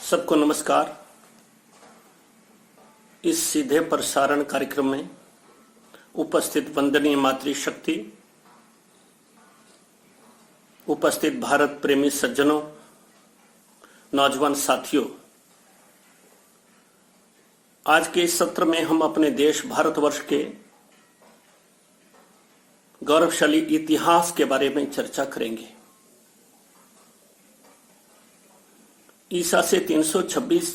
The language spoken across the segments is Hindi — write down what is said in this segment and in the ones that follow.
सबको नमस्कार। इस सीधे प्रसारण कार्यक्रम में उपस्थित वंदनीय मातृशक्ति, उपस्थित भारत प्रेमी सज्जनों, नौजवान साथियों, आज के इस सत्र में हम अपने देश भारतवर्ष के गौरवशाली इतिहास के बारे में चर्चा करेंगे। ईसा से 326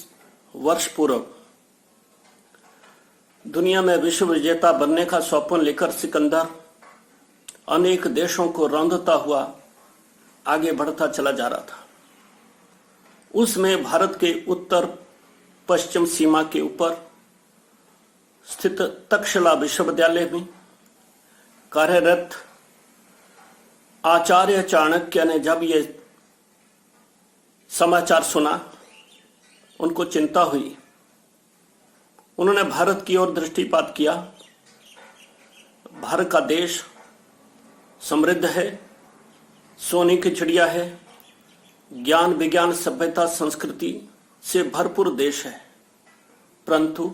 वर्ष पूर्व दुनिया में विश्व विजेता बनने का स्वप्न लेकर सिकंदर अनेक देशों को रौंदता हुआ आगे बढ़ता चला जा रहा था। उसमें भारत के उत्तर पश्चिम सीमा के ऊपर स्थित तक्षशिला विश्वविद्यालय में कार्यरत आचार्य चाणक्य ने जब ये समाचार सुना, उनको चिंता हुई। उन्होंने भारत की ओर दृष्टिपात किया। भारत का देश समृद्ध है, सोने की चिड़िया है, ज्ञान विज्ञान सभ्यता संस्कृति से भरपूर देश है, परंतु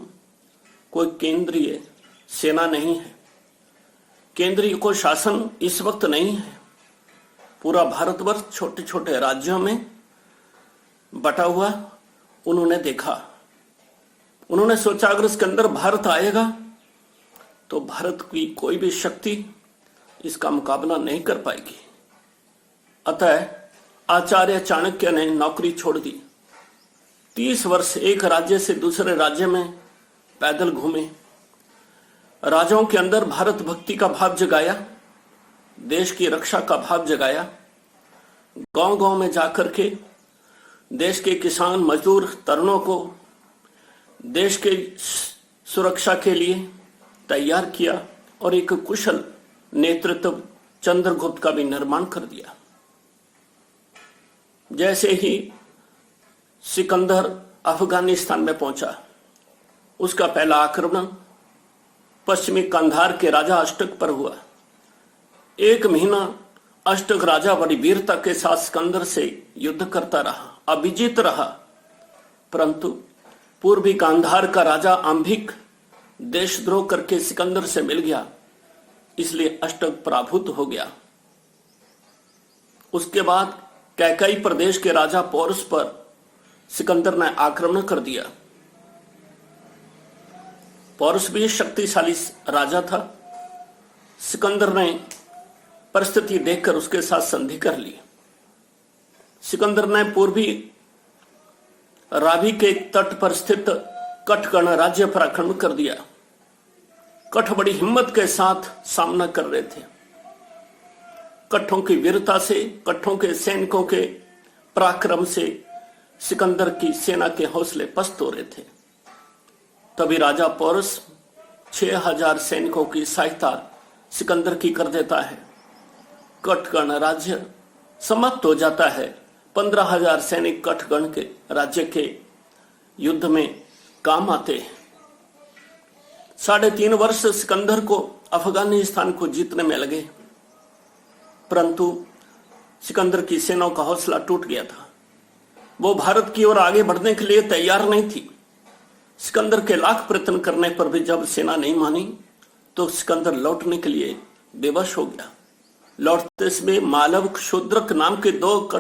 कोई केंद्रीय सेना नहीं है, केंद्रीय कोई शासन इस वक्त नहीं है। पूरा भारतवर्ष छोटे छोटे राज्यों में बटा हुआ उन्होंने देखा। उन्होंने सोचा अगर इसके अंदर भारत आएगा तो भारत की कोई भी शक्ति इसका मुकाबला नहीं कर पाएगी। अतः आचार्य चाणक्य ने नौकरी छोड़ दी। 30 वर्ष एक राज्य से दूसरे राज्य में पैदल घूमे, राजाओं के अंदर भारत भक्ति का भाव जगाया, देश की रक्षा का भाव जगाया, गांव गांव में जाकर के देश के किसान मजदूर तरुणों को देश के सुरक्षा के लिए तैयार किया और एक कुशल नेतृत्व चंद्रगुप्त का भी निर्माण कर दिया। जैसे ही सिकंदर अफगानिस्तान में पहुंचा, उसका पहला आक्रमण पश्चिमी कंधार के राजा अष्टक पर हुआ। 1 महीना अष्टक राजा बड़ी वीरता के साथ सिकंदर से युद्ध करता रहा, अभिजीत रहा, परंतु पूर्वी गांधार का राजा अंबिक देशद्रोह करके सिकंदर से मिल गया, इसलिए अष्टक पराभूत हो गया। उसके बाद कैकई प्रदेश के राजा पौरुष पर सिकंदर ने आक्रमण कर दिया। पौरुष भी शक्तिशाली राजा था। सिकंदर ने परिस्थिति देखकर उसके साथ संधि कर ली। सिकंदर ने पूर्वी रावी के तट पर स्थित कठकण राज्य पर आक्रमण कर दिया। कठ बड़ी हिम्मत के साथ सामना कर रहे थे। कठों की वीरता से, कठों के सैनिकों के पराक्रम से सिकंदर की सेना के हौसले पस्त हो रहे थे। तभी राजा पौरुष 6000 सैनिकों की सहायता सिकंदर की कर देता है। कठगण राज्य समाप्त हो जाता है। 15,000 सैनिक कठगण के राज्य के युद्ध में काम आते हैं। 3.5 वर्ष सिकंदर को अफगानिस्तान को जीतने में लगे, परंतु सिकंदर की सेनाओं का हौसला टूट गया था। वो भारत की ओर आगे बढ़ने के लिए तैयार नहीं थी। सिकंदर के लाख प्रयत्न करने पर भी जब सेना नहीं मानी तो सिकंदर लौटने के लिए बेबस हो गया। लौटते समय मालव क्षुद्रक नाम के 2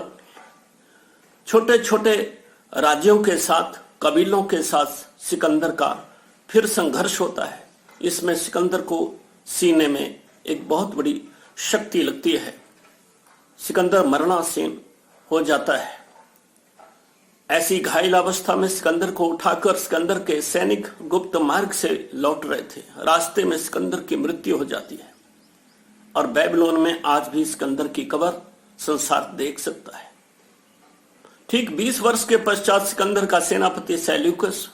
छोटे छोटे राज्यों के साथ, कबीलों के साथ सिकंदर का फिर संघर्ष होता है। इसमें सिकंदर को सीने में एक बहुत बड़ी शक्ति लगती है। सिकंदर मरणासीन हो जाता है। ऐसी घायल अवस्था में सिकंदर को उठाकर सिकंदर के सैनिक गुप्त मार्ग से लौट रहे थे। रास्ते में सिकंदर की मृत्यु हो जाती है और बेबीलोन में आज भी सिकंदर की कब्र संसार देख सकता है। ठीक 20 वर्ष के पश्चात सिकंदर का सेनापति सेल्यूकस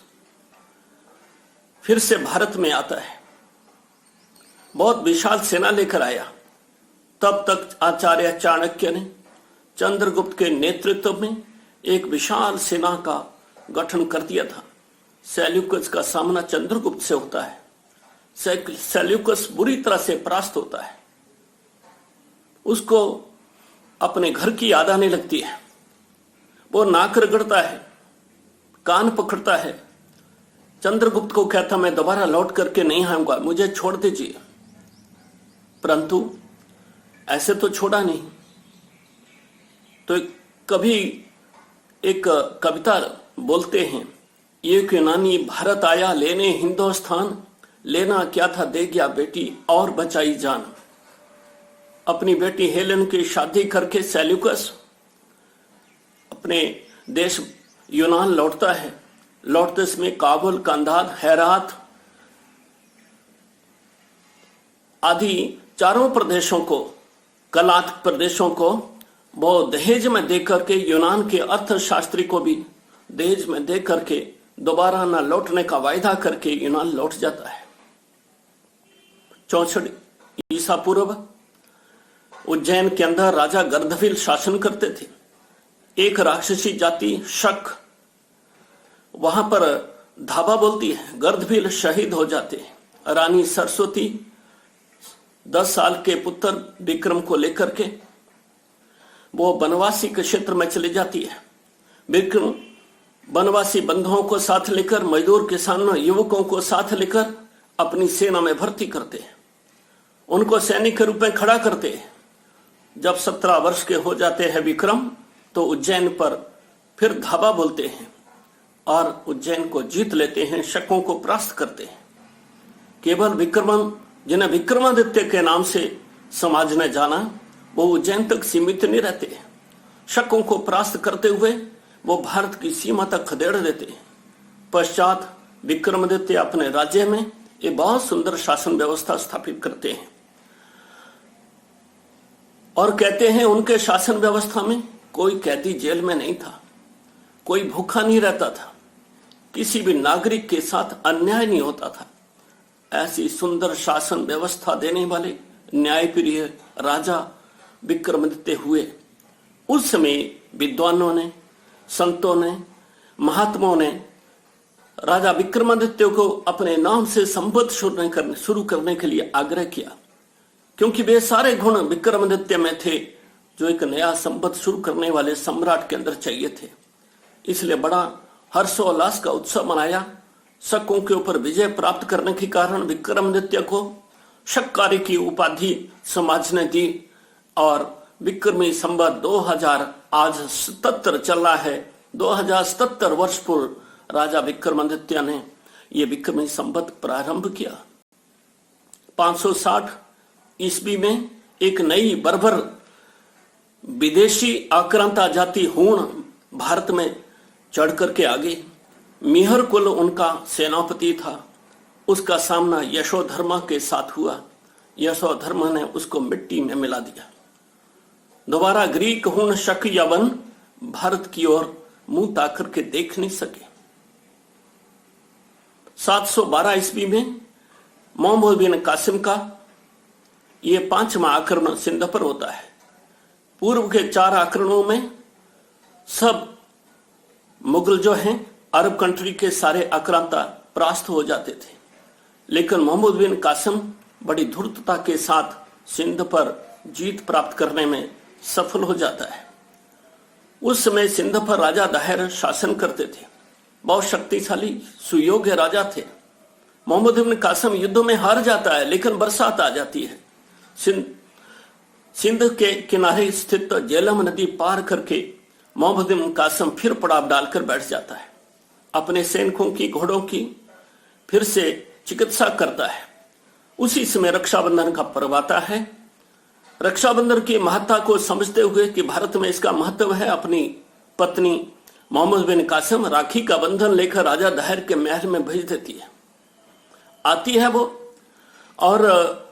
फिर से भारत में आता है। बहुत विशाल सेना लेकर आया। तब तक आचार्य चाणक्य ने चंद्रगुप्त के नेतृत्व में एक विशाल सेना का गठन कर दिया था। सेल्यूकस का सामना चंद्रगुप्त से होता है। सेल्यूकस बुरी तरह से परास्त होता है। उसको अपने घर की याद आने लगती है। वो नाक रगड़ता है, कान पकड़ता है। चंद्रगुप्त को कहता मैं दोबारा लौट करके नहीं आऊंगा, मुझे छोड़ दीजिए। परंतु ऐसे तो छोड़ा नहीं। तो कभी एक कविता बोलते हैं, एक यूनानी भारत आया लेने हिंदुस्तान, लेना क्या था दे गया बेटी और बचाई जान। अपनी बेटी हेलेन की शादी करके सेल्यूकस अपने देश यूनान लौटता है। लौटते समय काबुल, कंधार, हेरात आदि चारों प्रदेशों को, कलात प्रदेशों को वो दहेज में दे करके, यूनान के अर्थशास्त्री को भी दहेज में दे करके दोबारा न लौटने का वायदा करके यूनान लौट जाता है। 64 ईसा पूर्व उज्जैन के अंदर राजा गर्दभील शासन करते थे। एक राक्षसी जाति शक वहां पर धाबा बोलती है। गर्दभील शहीद हो जाते हैं। रानी सरस्वती 10 साल के पुत्र विक्रम को लेकर के वो वनवासी के क्षेत्र में चली जाती है। विक्रम वनवासी बंधुओं को साथ लेकर, मजदूर किसानों युवकों को साथ लेकर अपनी सेना में भर्ती करते हैं। उनको सैनिक के रूप में खड़ा करते हैं। जब 17 वर्ष के हो जाते हैं विक्रम, तो उज्जैन पर फिर धाबा बोलते हैं और उज्जैन को जीत लेते हैं, शकों को परास्त करते हैं। केवल विक्रम, जिन्हें विक्रमादित्य के नाम से समाज ने जाना, वो उज्जैन तक सीमित नहीं रहते। शकों को परास्त करते हुए वो भारत की सीमा तक खदेड़ देते हैं। पश्चात विक्रमादित्य अपने राज्य में एक बहुत सुंदर शासन व्यवस्था स्थापित करते हैं और कहते हैं उनके शासन व्यवस्था में कोई कैदी जेल में नहीं था, कोई भूखा नहीं रहता था, किसी भी नागरिक के साथ अन्याय नहीं होता था। ऐसी सुंदर शासन व्यवस्था देने वाले न्यायप्रिय राजा विक्रमादित्य हुए। उस समय विद्वानों ने, संतों ने, महात्माओं ने राजा विक्रमादित्य को अपने नाम से संबोधित शुरू करने के लिए आग्रह किया, क्योंकि वे सारे गुण विक्रमादित्य में थे जो एक नया संबंध शुरू करने वाले सम्राट के अंदर चाहिए थे। इसलिए बड़ा हर्षोल्लास का उत्सव मनाया। शकों के ऊपर विजय प्राप्त करने के कारण विक्रमादित्य को शक्कारी की उपाधि समाज ने दी और विक्रमी संवत 2000 आज 77 चल रहा है। 2077 वर्ष पूर्व राजा विक्रमादित्य ने यह विक्रमी संवत प्रारंभ किया। 560 ईस्वी में एक नई बर्बर विदेशी आक्रांता जाति हूण भारत में चढ़ करके आ गई। मिहर कुल उनका सेनापति था। उसका सामना यशोधर्मा के साथ हुआ। यशोधर्मा ने उसको मिट्टी में मिला दिया। दोबारा ग्रीक हूण, शक, यवन भारत की ओर मुंह ताकर के देख नहीं सके। 712 ईस्वी में मोहम्मद बिन कासिम का यह 5वां आक्रमण सिंध पर होता है। पूर्व के 4 आक्रमणों में सब मुगल जो हैं अरब कंट्री के सारे आक्रांता परास्त हो जाते थे, लेकिन मोहम्मद बिन कासिम बड़ी धूर्तता के साथ सिंध पर जीत प्राप्त करने में सफल हो जाता है। उस समय सिंध पर राजा दाहिर शासन करते थे। बहुत शक्तिशाली सुयोग्य राजा थे। मोहम्मद बिन कासिम युद्धों में हार जाता है, लेकिन बरसात आ जाती है। सिंध के किनारे स्थित झेलम नदी पार करके मोहम्मद बिन कासिम फिर पड़ाव डालकर बैठ जाता है। अपने सैनिकों की, घोड़ों की फिर से चिकित्सा करता है। उसी समय रक्षाबंधन का पर्व आता है। रक्षाबंधन की महत्ता को समझते हुए कि भारत में इसका महत्व है, अपनी पत्नी मोहम्मद बिन कासिम राखी का बंधन लेकर राजा दाहिर के महल में भेज देती है। आती है वो और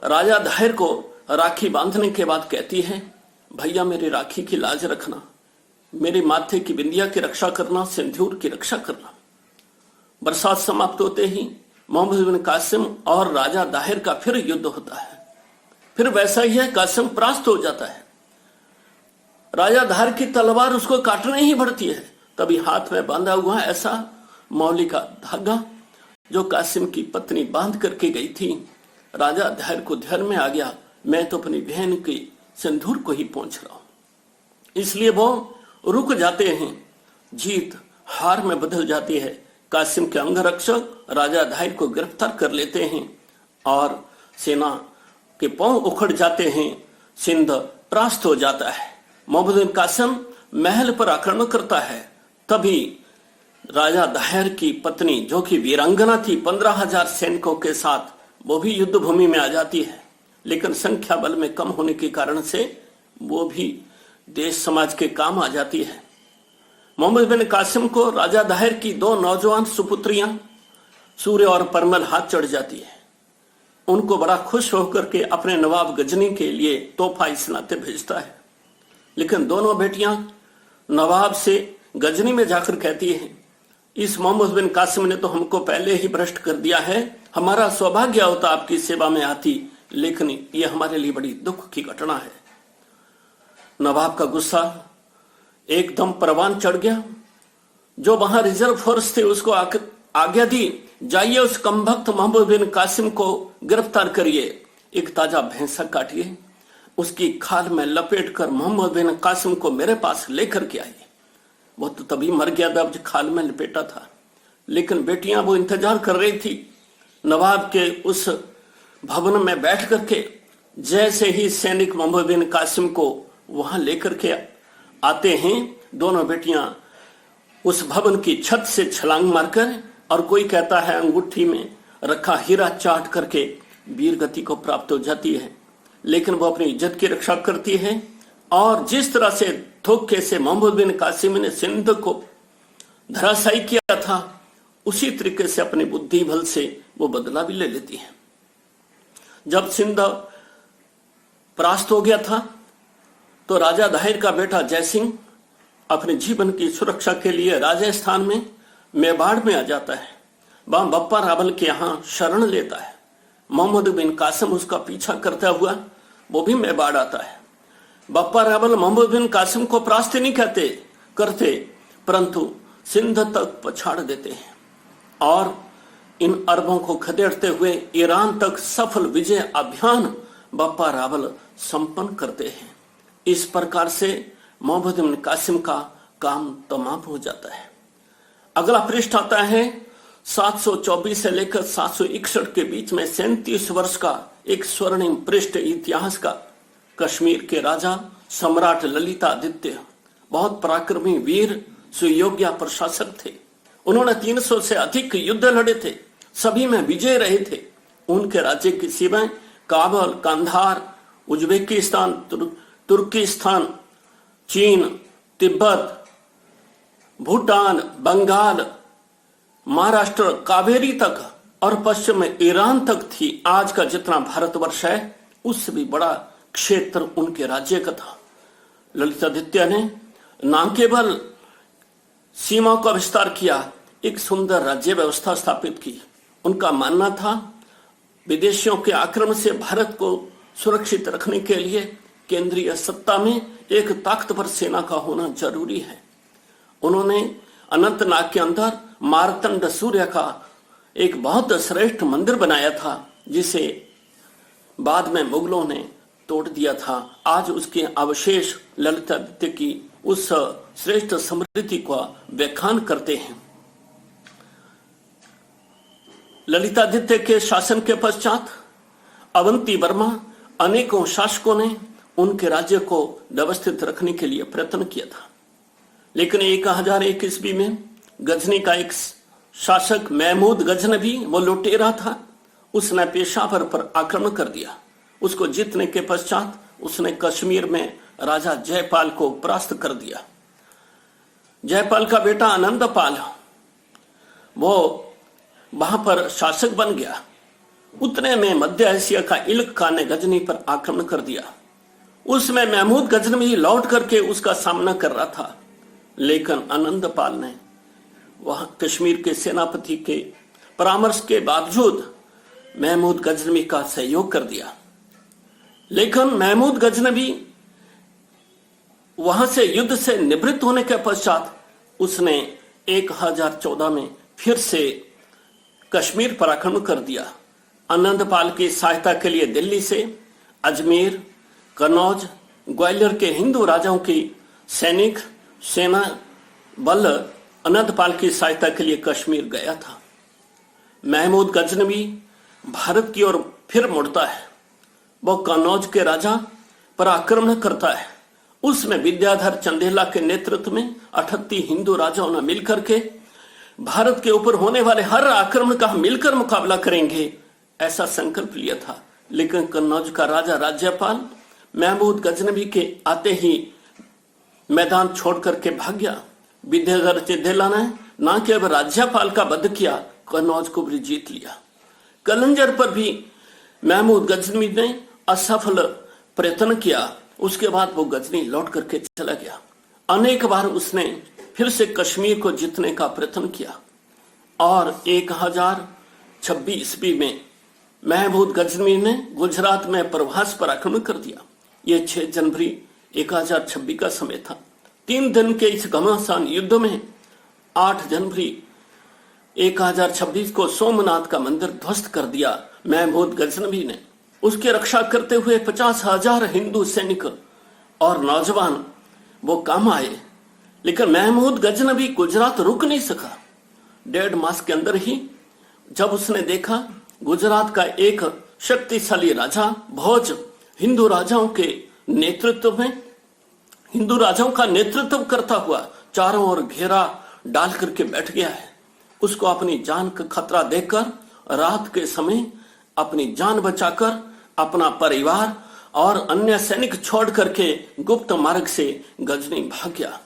राजा दाहिर को राखी बांधने के बाद कहती है, भैया मेरी राखी की लाज रखना, मेरे माथे की बिंदिया की रक्षा करना, सिंदूर की रक्षा करना। बरसात समाप्त होते ही मोहम्मद बिन कासिम और राजा दाहिर का फिर युद्ध होता है। फिर वैसा ही है, कासिम परास्त हो जाता है। राजा दाहिर की तलवार उसको काटने ही बढ़ती है। तभी हाथ में बांधा हुआ ऐसा मौली का धागा जो कासिम की पत्नी बांध करके गई थी, राजा दाहिर को ध्यान में आ गया, मैं तो अपनी बहन की सिंदूर को ही पहुंच रहा हूं। इसलिए वो रुक जाते हैं। जीत हार में बदल जाती है। कासिम के अंगरक्षक राजा दाहिर को गिरफ्तार कर लेते हैं और सेना के पांव उखड़ जाते हैं। सिंध परास्त हो जाता है। मोहम्मद बिन कासिम महल पर आक्रमण करता है। तभी राजा दाहिर की पत्नी, जो कि वीरांगना थी, 15,000 सैनिकों के साथ वो भी युद्ध भूमि में आ जाती है। लेकिन संख्या बल में कम होने के कारण से वो भी देश समाज के काम आ जाती है। मोहम्मद बिन कासिम को राजा दाहिर की 2 नौजवान सुपुत्रियां सूर्य और परमल हाथ चढ़ जाती है। उनको बड़ा खुश होकर के अपने नवाब गजनी के लिए तोहफा इस नाते भेजता है। लेकिन दोनों बेटियां नवाब से गजनी में जाकर कहती हैं, इस मोहम्मद बिन कासिम ने तो हमको पहले ही भ्रष्ट कर दिया है। हमारा सौभाग्य होता आपकी सेवा में आती, लेकिन यह हमारे लिए बड़ी दुख की घटना है। नवाब का गुस्सा एकदम परवान चढ़ गया। जो वहां रिजर्व फोर्स थे उसको आज्ञा दी, जाइए उस कमबख्त मोहम्मद बिन कासिम को गिरफ्तार करिए, एक ताजा भैंसा काटिए, उसकी खाल में लपेट कर मोहम्मद बिन कासिम को मेरे पास लेकर के आइए। वो तो तभी मर गया था जब खाल में लपेटा था। लेकिन बेटियां वो इंतजार कर रही थी नवाब के उस भवन में बैठ करके। जैसे ही सैनिक मोहम्मद बिन कासिम को वहां लेकर के आते हैं, दोनों बेटियां उस भवन की छत से छलांग मारकर, और कोई कहता है अंगूठी में रखा हीरा चाट करके वीर गति को प्राप्त हो जाती है। लेकिन वो अपनी इज्जत की रक्षा करती है और जिस तरह से धोखे से मोहम्मद बिन कासिम ने सिंध को धराशायी किया था, उसी तरीके से अपनी बुद्धि बल से वो बदला भी ले लेती है। जब सिंध परास्त हो गया था तो राजा दाहिर का बेटा जयसिंह अपने जीवन की सुरक्षा के लिए राजस्थान में मेवाड़ में आ जाता है। वहां बप्पा रावल के यहां शरण लेता है। मोहम्मद बिन कासिम उसका पीछा करता हुआ वो भी मेवाड़ आता है। बप्पा रावल मोहम्मद बिन कासिम को परास्त नहीं करते, परंतु सिंध तक पछाड़ देते हैं और इन अरबों को खदेड़ते हुए ईरान तक सफल विजय अभियान बप्पा रावल संपन्न करते हैं। इस प्रकार से मोहम्मद बिन कासिम का काम तमाम हो जाता है। अगला पृष्ठ आता है 724 से लेकर 761 के बीच में 37 वर्ष का एक स्वर्णिम पृष्ठ इतिहास का। कश्मीर के राजा सम्राट ललितादित्य बहुत पराक्रमी वीर सुयोग्य प्रशासक थे। उन्होंने 300 से अधिक युद्ध लड़े थे, सभी में विजय रहे थे। उनके राज्य की सीमाएं काबुल, कंधार, उज्बेकिस्तान, तुर्किस्तान, चीन, तिब्बत, भूटान, बंगाल, महाराष्ट्र, कावेरी तक और पश्चिम में ईरान तक थी। आज का जितना भारतवर्ष है उससे भी बड़ा क्षेत्र उनके राज्य का था। ललितादित्य ने न केवल सीमा का विस्तार किया, एक सुंदर राज्य व्यवस्था स्थापित की। उनका मानना था विदेशियों के आक्रमण से भारत को सुरक्षित रखने के लिए केंद्रीय सत्ता में एक ताकतवर सेना का होना जरूरी है। उन्होंने अनंतनाग के अंदर मारतंड सूर्य का एक बहुत श्रेष्ठ मंदिर बनाया था, जिसे बाद में मुगलों ने तोड़ दिया था। आज उसके अवशेष ललितादित्य की उस श्रेष्ठ समृद्धि का व्याख्यान करते हैं। ललितादित्य के शासन के पश्चात अवंती वर्मा अनेकों शासकों ने उनके राज्य को व्यवस्थित रखने के लिए प्रयत्न किया था। लेकिन 1001 ईस्वी में गजनी का एक शासक महमूद गजनवी वो लुटेरा था, उसने पेशावर पर आक्रमण कर दिया। उसको जीतने के पश्चात उसने कश्मीर में राजा जयपाल को परास्त कर दिया। जयपाल का बेटा आनंदपाल वो वहां पर शासक बन गया। उतने में मध्य एशिया का इल्क खान ने गजनी पर आक्रमण कर दिया। उसमें महमूद गजनवी लौट करके उसका सामना कर रहा था, लेकिन आनंदपाल ने वहां कश्मीर के सेनापति के परामर्श के बावजूद महमूद गजनवी का सहयोग कर दिया। लेकिन महमूद गजनवी वहां से युद्ध से निवृत्त होने के पश्चात उसने 1014 में फिर से कश्मीर पर आक्रमण कर दिया। आनंदपाल की सहायता के लिए दिल्ली से अजमेर, कन्नौज, ग्वालियर के हिंदू राजाओं की सैनिक सेना बल अनंतपाल की सहायता के लिए कश्मीर गया था। महमूद गजनवी भारत की ओर फिर मुड़ता है। वो कन्नौज के राजा पर आक्रमण करता है। उसमें विद्याधर चंदेला के नेतृत्व में 38 हिंदू राजाओं ने मिलकर के भारत के ऊपर होने वाले हर आक्रमण का मिलकर मुकाबला करेंगे, ऐसा संकल्प लिया था। लेकिन कन्नौज का राजा राज्यपाल महमूद गजनवी के आते ही मैदान छोड़ करके भाग गया। विद्याधर चंदेला ने न केवल राज्यपाल का वध किया, कन्नौज को भी जीत लिया। कलंजर पर भी महमूद गजनवी ने असफल प्रयत्न किया। उसके बाद वो गजनी लौट करके चला गया। अनेक बार उसने फिर से कश्मीर को जीतने का प्रयत्न किया और 1026 ईस्वी में महमूद गजनवी ने गुजरात में प्रवास पर आक्रमण कर दिया। यह 6 जनवरी 1026 का समय था। 3 दिन के इस घमासान युद्ध में 8 जनवरी 1026 को सोमनाथ का मंदिर ध्वस्त कर दिया महमूद गजनवी ने। उसकी रक्षा करते हुए 50,000 हिंदू सैनिक और नौजवान वो काम आए, लेकिन महमूद गजनवी गुजरात रुक नहीं सका। 1.5 मास के अंदर ही जब उसने देखा गुजरात का एक शक्तिशाली राजा भोज हिंदू राजाओं का नेतृत्व करता हुआ चारों ओर घेरा डाल करके बैठ गया है, उसको अपनी जान का खतरा देखकर रात के समय अपनी जान बचाकर अपना परिवार और अन्य सैनिक छोड़ करके गुप्त मार्ग से गजनी भाग गया।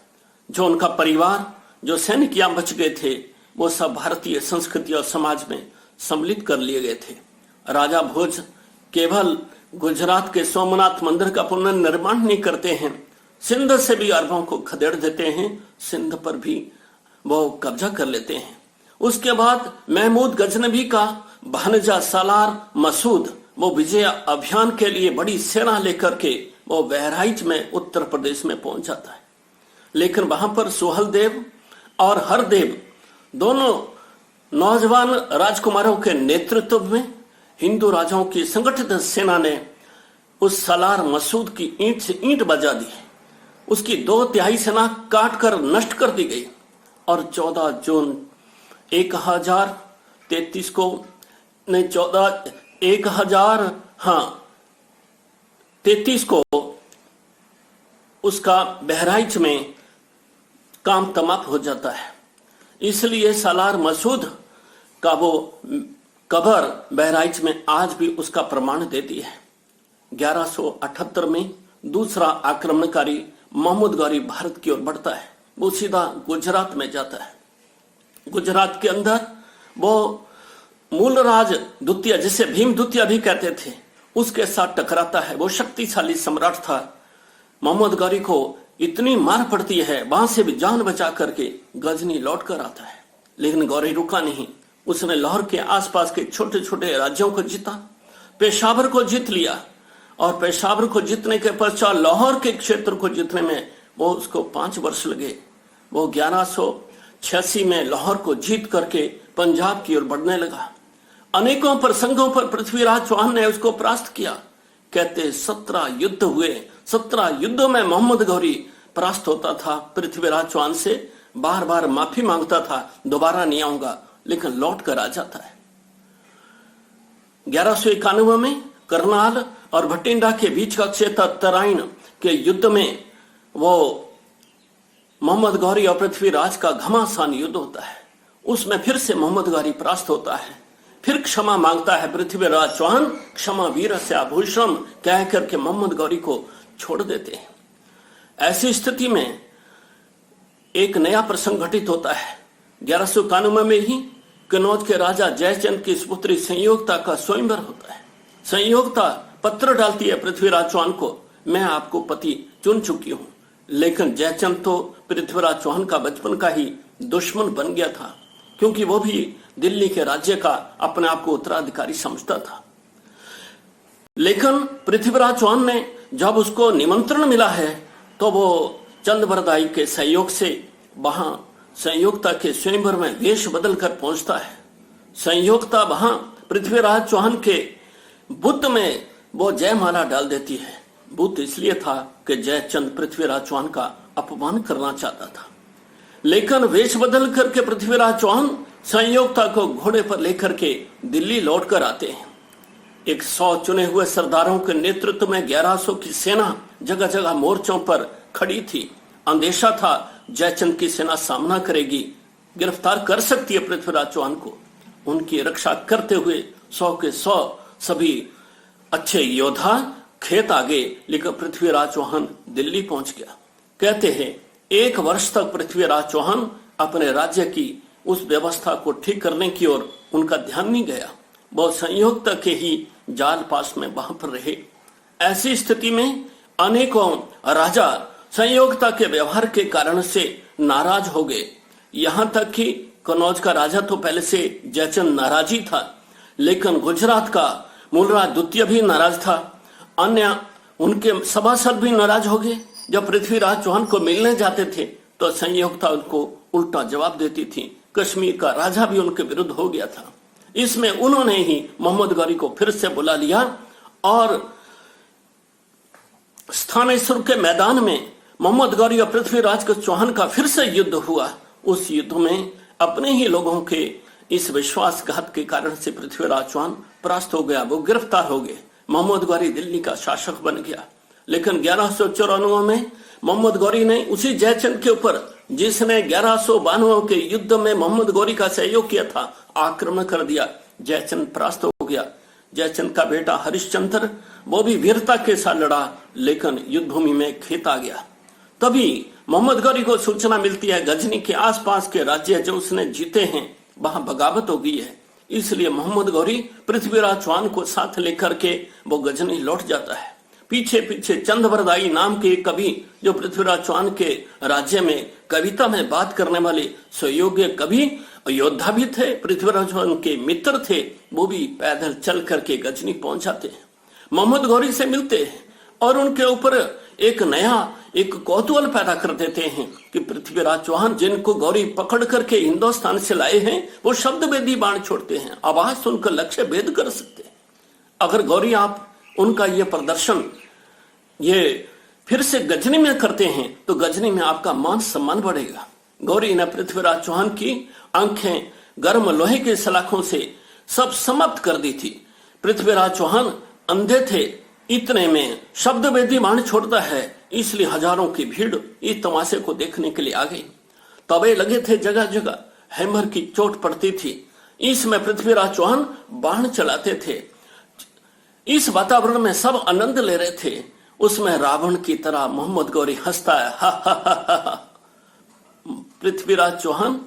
जो उनका परिवार, जो सैनिक यहां बच गए थे, वो सब भारतीय संस्कृति और समाज में सम्मिलित कर लिए गए थे। राजा भोज केवल गुजरात के सोमनाथ मंदिर का पुनर्निर्माण नहीं करते हैं, सिंध से भी अरबों को खदेड़ देते हैं, सिंध पर भी वो कब्जा कर लेते हैं। उसके बाद महमूद गजनवी का भांजा सालार मसूद वो विजय अभियान के लिए बड़ी सेना लेकर के वो बहराइच में उत्तर प्रदेश में पहुंच जाता है। लेकिन वहां पर सुहलदेव और हरदेव दोनों नौजवान राजकुमारों के नेतृत्व में हिंदू राजाओं की संगठित सेना ने उस सालार मसूद की ईंट से ईंट बजा दी। उसकी 2/3 सेना काट कर नष्ट कर दी गई और 14 जून 1033 को नहीं 1033 को उसका बहराइच में काम तमाम हो जाता है। इसलिए सालार मसूद का वो कब्र बहराइच में आज भी उसका प्रमाण देती है। 1178 में दूसरा आक्रमणकारी महमूद गौरी भारत की ओर बढ़ता है। वो सीधा गुजरात में जाता है। गुजरात के अंदर वो मूलराज द्वितीय, जिसे भीम द्वितीय भी कहते थे, उसके साथ टकराता है। वो शक्तिशाली सम्राट था। महमूद गौरी को इतनी मार पड़ती है, वहां से भी जान बचा करके गजनी लौट कर आता है। लेकिन गौरी रुका नहीं। उसने लाहौर के आसपास के छोटे छोटे राज्यों को जीता, पेशावर को जीत लिया और पेशावर को जीतने के पश्चात लाहौर के क्षेत्र को जीतने में वो उसको 5 वर्ष लगे। वो 1186 में लाहौर को जीत करके पंजाब की ओर बढ़ने लगा। अनेकों प्रसंगों पर पृथ्वीराज चौहान ने उसको परास्त किया। कहते 17 युद्ध हुए। 17 युद्धों में महमूद गौरी परास्त होता था पृथ्वीराज चौहान से, बार बार माफी मांगता था, दोबारा नहीं आऊंगा, लेकिन लौट कर आ जाता है। 1191 में करनाल और भटिंडा के बीच का क्षेत्र तराइन के युद्ध में वो महमूद गौरी और पृथ्वीराज का घमासान युद्ध होता है। उसमें फिर से महमूद गौरी परास्त होता है। फिर क्षमा मांगता है पृथ्वीराज चौहान। क्षमा वीर से आभूषण कह करके महमूद गौरी को छोड़ देते हैं। ऐसी स्थिति में एक नया प्रसंग घटित होता है। 1191 में ही कन्नौज के राजा जयचंद की पुत्री संयोगता का स्वयंवर होता है। संयोगता पत्र डालती है पृथ्वीराज चौहान को, मैं आपको पति चुन चुकी हूं। लेकिन जयचंद तो पृथ्वीराज चौहान का बचपन का ही दुश्मन बन गया था, क्योंकि वो भी दिल्ली के राज्य का अपने आप को उत्तराधिकारी समझता था। लेकिन पृथ्वीराज चौहान ने जब उसको निमंत्रण मिला है तो वो चंद्रबरदाई के सहयोग से वहां संयोगता के स्वयंवर में वेश बदल कर पहुंचता है। संयोगता वहां पृथ्वीराज चौहान के बुद्ध में वो जयमाला डाल देती है। बुद्ध इसलिए था कि जयचंद पृथ्वीराज चौहान का अपमान करना चाहता था। लेकिन वेश बदल करके पृथ्वीराज चौहान संयोगता को घोड़े पर लेकर के दिल्ली लौटकर आते हैं। 100 चुने हुए सरदारों के नेतृत्व में 1100 की सेना जगह जगह मोर्चों पर खड़ी थी। अंदेशा था जयचंद की सेना सामना करेगी, गिरफ्तार कर सकती है पृथ्वीराज चौहान को। उनकी रक्षा करते हुए 100 के 100 सभी अच्छे योद्धा खेत आ गए, लेकिन पृथ्वीराज चौहान दिल्ली पहुंच गया। कहते हैं 1 वर्ष तक पृथ्वीराज चौहान अपने राज्य की उस व्यवस्था को ठीक करने की ओर उनका ध्यान नहीं गया। बहुत संयोगता के ही जाल पास में वहां पर रहे। ऐसी स्थिति में अनेकों राजा संयोगता के व्यवहार के कारण से नाराज हो गए। यहां तक कि कनौज का राजा तो पहले से जयचंद नाराजी था, लेकिन गुजरात का मूलराज द्वितीय भी नाराज था। अन्य उनके सभासद भी नाराज हो गए। जब पृथ्वीराज चौहान को मिलने जाते थे तो संयोगता उनको उल्टा जवाब देती थी। कश्मीर का राजा भी उनके विरुद्ध हो गया था। इसमें उन्होंने ही मोहम्मद गौरी को फिर से बुला लिया और स्थानेश्वर के मैदान में मोहम्मद गौरी और पृथ्वीराज चौहान का फिर से युद्ध हुआ। उस युद्ध में अपने ही लोगों के इस विश्वासघात के कारण से पृथ्वीराज चौहान परास्त हो गया, वो गिरफ्तार हो गए। मोहम्मद गौरी दिल्ली का शासक बन गया। लेकिन 1194 में मोहम्मद गौरी ने उसी जयचंद के ऊपर, जिसने 1192 के युद्ध में मोहम्मद गौरी का सहयोग किया था, आक्रमण कर दिया। जयचंद परास्त हो गया। जयचंद का बेटा हरिश्चंद्र वो भी वीरता के साथ लड़ा, लेकिन युद्ध भूमि में खेत आ गया। तभी मोहम्मद गौरी को सूचना मिलती है गजनी के आसपास के राज्य जो उसने जीते हैं वहां बगावत हो गई है। इसलिए मोहम्मद गौरी पृथ्वीराज चौहान को साथ लेकर के वो गजनी लौट जाता है। पीछे पीछे चंद्रवरदाई नाम के कवि, जो पृथ्वीराज चौहान के राज्य में कविता में बात करने वाले सुयोग्य कवि योद्धा भी थे, पृथ्वीराज चौहान के मित्र थे, वो भी पैदल चल करके गजनी पहुंच जाते हैं, मोहम्मद गौरी से मिलते हैं और उनके ऊपर एक कौतूहल पैदा कर देते हैं कि पृथ्वीराज चौहान, जिनको गौरी पकड़ करके हिंदुस्तान से लाए हैं, वो शब्द भेदी बाण छोड़ते हैं, आवाज सुनकर लक्ष्य भेद कर सकते हैं। अगर गौरी आप उनका ये प्रदर्शन ये फिर से गजनी में करते हैं तो गजनी में आपका मान सम्मान बढ़ेगा। गौरी ने पृथ्वीराज चौहान की आंखें गर्म लोहे के सलाखों से सब समाप्त कर दी थी। पृथ्वीराज चौहान अंधे थे, इतने में शब्द वेदी बाण छोड़ता है, इसलिए हजारों की भीड़ इस तमाशे को देखने के लिए आ गई। तबे लगे थे जगह जगह, हैमर की चोट पड़ती थी। इसमें पृथ्वीराज चौहान बाण चलाते थे। इस वातावरण में सब आनंद ले रहे थे। उसमें रावण की तरह मोहम्मद गौरी हंसता है, हा हा हा हा। पृथ्वीराज चौहान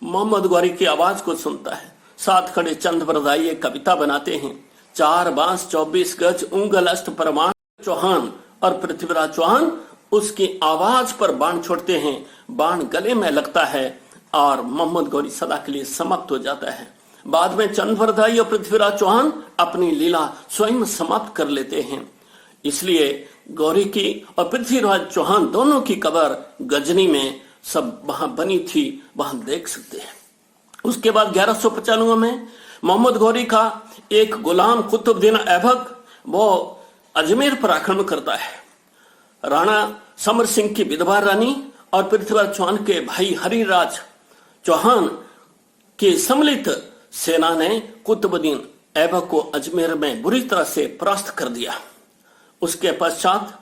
मोहम्मद गौरी की आवाज को सुनता है। साथ खड़े चंद्रवरदाई एक कविता बनाते हैं, 4 बांस 24 गज उंगल अस्त परमाण। चौहान और पृथ्वीराज चौहान उसकी आवाज पर बाण छोड़ते हैं, बाण गले में लगता है और मोहम्मद गौरी सदा के लिए समाप्त हो जाता है। बाद में चंद्रवरदाई और पृथ्वीराज चौहान अपनी लीला स्वयं समाप्त कर लेते हैं। इसलिए गौरी की और पृथ्वीराज चौहान दोनों की कब्र गजनी में सब वहां बनी थी, वहां देख सकते हैं। उसके बाद 1195 में मोहम्मद गौरी का एक गुलाम कुतुबुद्दीन ऐबक वो अजमेर पर आक्रमण करता है। राणा समर सिंह की विधवा रानी और पृथ्वीराज चौहान के भाई हरिराज चौहान की सम्मिलित सेना ने कुतुबुद्दीन ऐबक को अजमेर में बुरी तरह से परास्त कर दिया। उसके पश्चात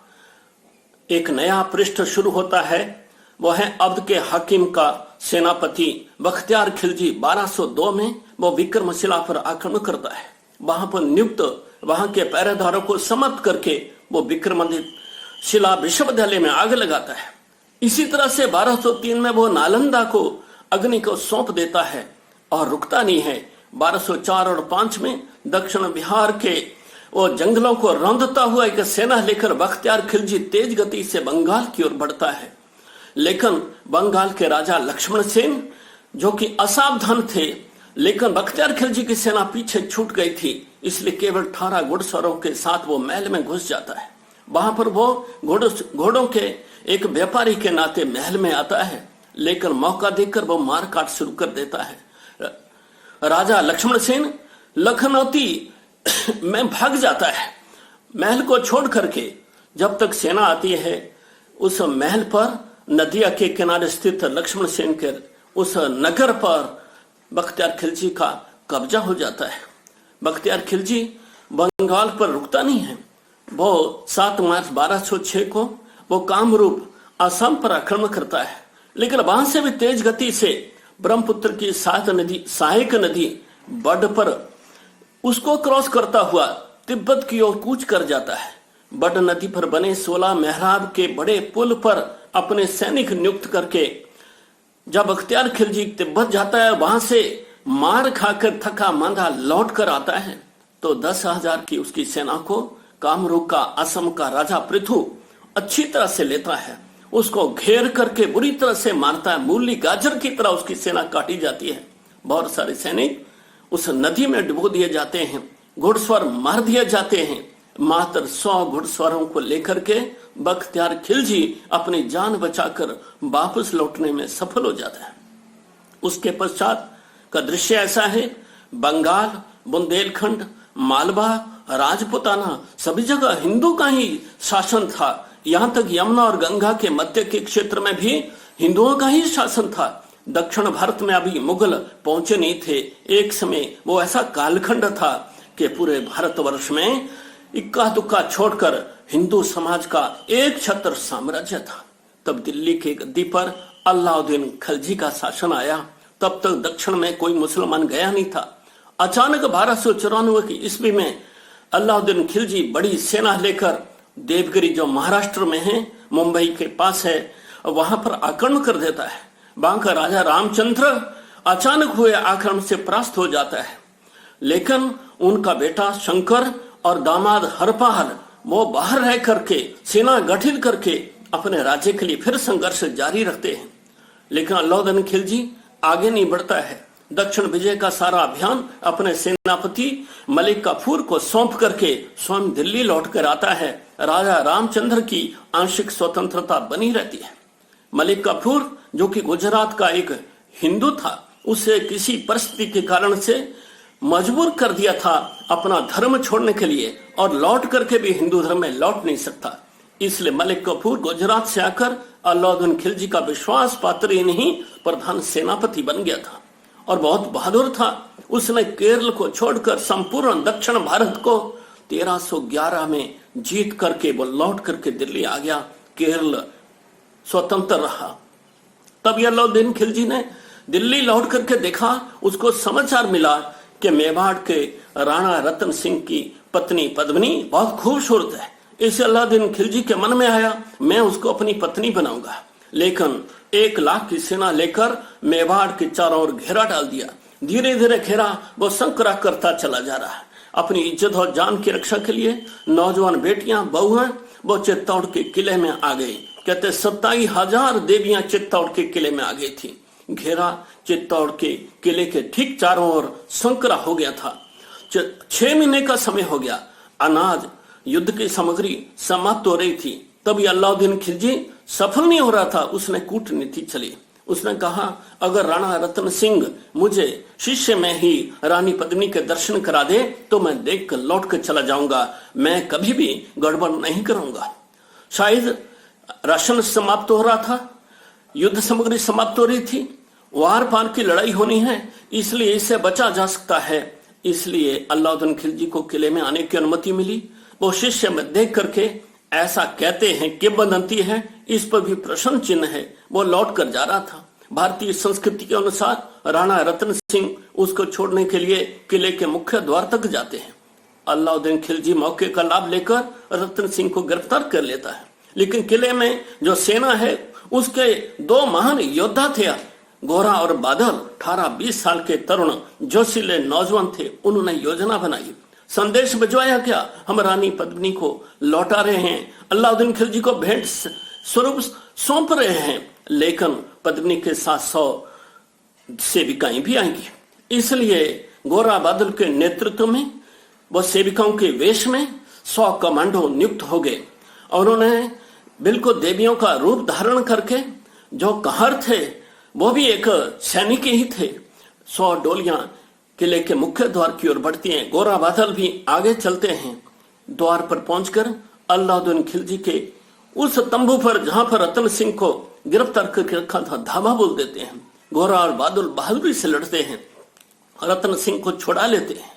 एक नया पृष्ठ शुरू होता है, वह है अब्द के हाकिम का सेनापति बख्तियार खिलजी। 1202 में वो विक्रमशिला पर आक्रमण करता है। वहां पर नियुक्त वहां के पहरेदारों को समाप्त करके वो विक्रमशिला विश्वविद्यालय में आग लगाता है। इसी तरह से 1203 में वो नालंदा को अग्नि को सौंप देता है और रुकता नहीं है। 1204 और 5 में दक्षिण बिहार के वो जंगलों को रौंदता हुआ एक सेना लेकर बख्तियार खिलजी तेज गति से बंगाल की ओर बढ़ता है। लेकिन बंगाल के राजा लक्ष्मण सेन जो कि असावधान थे, लेकिन बख्तियार खिलजी की सेना पीछे छूट गई थी, इसलिए केवल 18 घुड़सवारों के साथ वो महल में घुस जाता है। वहां पर वो घोड़ों के एक व्यापारी के नाते महल में आता है, लेकिन मौका देखकर वो मार काट शुरू कर देता है। राजा लक्ष्मण सेन लखनौती में भाग जाता है महल को छोड़ करके। जब तक सेना आती है उस महल पर नदिया के किनारे स्थित लक्ष्मण सेन के उस नगर पर बख्तियार खिलजी का कब्जा हो जाता है। बख्तियार खिलजी बंगाल पर रुकता नहीं है। वो 7 मार्च 1206 को वो कामरूप असम पर आक्रमण करता है, लेकिन वहां से भी तेज गति से ब्रह्मपुत्र की सहायक नदी बड पर उसको क्रॉस करता हुआ तिब्बत की ओर कूच कर जाता है। बड नदी पर बने 16 मेहराब के बड़े पुल पर अपने सैनिक नियुक्त करके जब बख्तियार खिलजी तिब्बत जाता है, वहां से मार खाकर थका मांदा लौट कर आता है तो 10,000 की उसकी सेना को कामरूप का असम का राजा पृथु अच्छी तरह से लेता है। उसको घेर करके बुरी तरह से मारता है। मूली गाजर की तरह उसकी सेना काटी जाती है। बहुत सारे सैनिक उस नदी में डुबो दिए जाते हैं, घुड़सवार मार दिए जाते हैं। मात्र 100 घुड़सवारों को लेकर के बख्तियार खिलजी अपनी जान बचाकर वापस लौटने में सफल हो जाता है। उसके पश्चात का दृश्य ऐसा है, बंगाल, बुंदेलखंड, मालवा, राजपुताना सभी जगह हिंदू का ही शासन था। यहाँ तक यमुना और गंगा के मध्य के क्षेत्र में भी हिंदुओं का ही शासन था। दक्षिण भारत में अभी मुगल पहुंचे नहीं थे। एक समय वो ऐसा कालखंड था कि पूरे भारतवर्ष में इक्का दुक्का छोड़कर हिंदू समाज का एक छत्र साम्राज्य था। तब दिल्ली के गद्दी पर अलाउद्दीन खिलजी का शासन आया। तब तक दक्षिण में कोई मुसलमान गया नहीं था। अचानक 1294 की ईस्वी में अलाउद्दीन खिलजी बड़ी सेना लेकर देवगिरी जो महाराष्ट्र में है, मुंबई के पास है, वहां पर आक्रमण कर देता है। वहां का राजा रामचंद्र अचानक हुए आक्रमण से परास्त हो जाता है, लेकिन उनका बेटा शंकर और दामाद हरपाल वो बाहर रह करके सेना गठित करके अपने राज्य के लिए फिर संघर्ष जारी रखते हैं। लेकिन अलाउद्दीन खिलजी आगे नहीं बढ़ता है। दक्षिण विजय का सारा अभियान अपने सेनापति मलिक काफूर को सौंप करके स्वयं दिल्ली लौट कर आता है। राजा रामचंद्र की आंशिक स्वतंत्रता बनी रहती है। मलिक काफूर जो कि गुजरात का एक हिंदू था, उसे किसी परिस्थिति के कारण से मजबूर कर दिया था अपना धर्म छोड़ने के लिए, और लौट करके भी हिंदू धर्म में लौट नहीं सकता। इसलिए मलिक काफूर गुजरात से आकर अलाउद्दीन खिलजी का विश्वास पात्र ही नहीं, प्रधान सेनापति बन गया था और बहुत बहादुर था। उसने केरल को छोड़कर संपूर्ण दक्षिण भारत को 1311 में जीत करके वो लौट करके दिल्ली आ गया। केरल स्वतंत्र रहा। तब अलाउद्दीन खिलजी ने दिल्ली लौट करके देखा, उसको समाचार मिला कि मेवाड़ के राणा रतन सिंह की पत्नी पद्मिनी बहुत खूबसूरत है। इसे अलाउद्दीन खिलजी के मन में आया, मैं उसको अपनी पत्नी बनाऊंगा। लेकिन 1 लाख की सेना लेकर मेवाड़ के चारों ओर घेरा डाल दिया। धीरे धीरे घेरा वो संकरा करता चला जा रहा है। अपनी इज्जत और जान की रक्षा के लिए नौजवान बेटियां बहुएं वो चित्तौड़ के किले में आ गई। कहते 27,000 देवियां चित्तौड़ के किले में आ गई थी। घेरा चित्तौड़ के किले के ठीक चारों ओर संकरा हो गया था। 6 महीने का समय हो गया। अनाज, युद्ध की सामग्री समाप्त हो रही थी। तभी अलाउद्दीन खिलजी सफल नहीं हो रहा था। उसने कूटनीति चली। उसने कहा, अगर राणा रतन सिंह मुझे शिष्य में ही रानी पद्मिनी के दर्शन करा दे तो मैं देख कर लौट कर चला जाऊंगा। मैं कभी भी गड़बड़ नहीं करूंगा। शायद राशन समाप्त हो रहा था, युद्ध सामग्री समाप्त हो रही थी, वार पार की लड़ाई होनी है, इसलिए इसे बचा जा सकता है। इसलिए अलाउद्दीन खिलजी को किले में आने की अनुमति मिली। वो शिष्य में देख करके ऐसा कहते हैं, किंवदंती है, इस पर भी प्रश्न चिन्ह है, वो लौट कर जा रहा था। भारतीय संस्कृति के अनुसार राणा रतन सिंह उसको छोड़ने के लिए किले के मुख्य द्वार तक जाते हैं। अलाउद्दीन खिलजी मौके का लाभ लेकर रतन सिंह को गिरफ्तार कर लेता है। लेकिन किले में जो सेना है उसके 2 महान योद्धा थे, गोरा और बादल। 18-20 साल के तरुण जोशीले नौजवान थे। उन्होंने योजना बनाई, संदेश भिजवाया क्या, हम रानी पद्मिनी को लौटा रहे हैं, अलाउद्दीन खिलजी को भेंट स्वरूप सौंप रहे हैं, लेकिन पद्मिनी के साथ 100 सेविकाएं भी आएंगी। इसलिए गोरा बादल के नेतृत्व में वो सेविकाओं के वेश में 100 कमांडो नियुक्त हो गए। और उन्होंने बिल्कुल देवियों का रूप धारण करके, जो कहर थे वो भी एक सैनिक ही थे। 100 डोलियां किले के मुख्य द्वार की ओर बढ़ती हैं। गोरा बादल भी आगे चलते हैं। द्वार पर पहुंचकर अलाउद्दीन खिलजी के उस तंबू पर जहां पर रतन सिंह को गिरफ्तार करके रखा था, धावा बोल देते हैं। गोरा और बादल बहादुरी से लड़ते हैं, रतन सिंह को छुड़ा लेते हैं।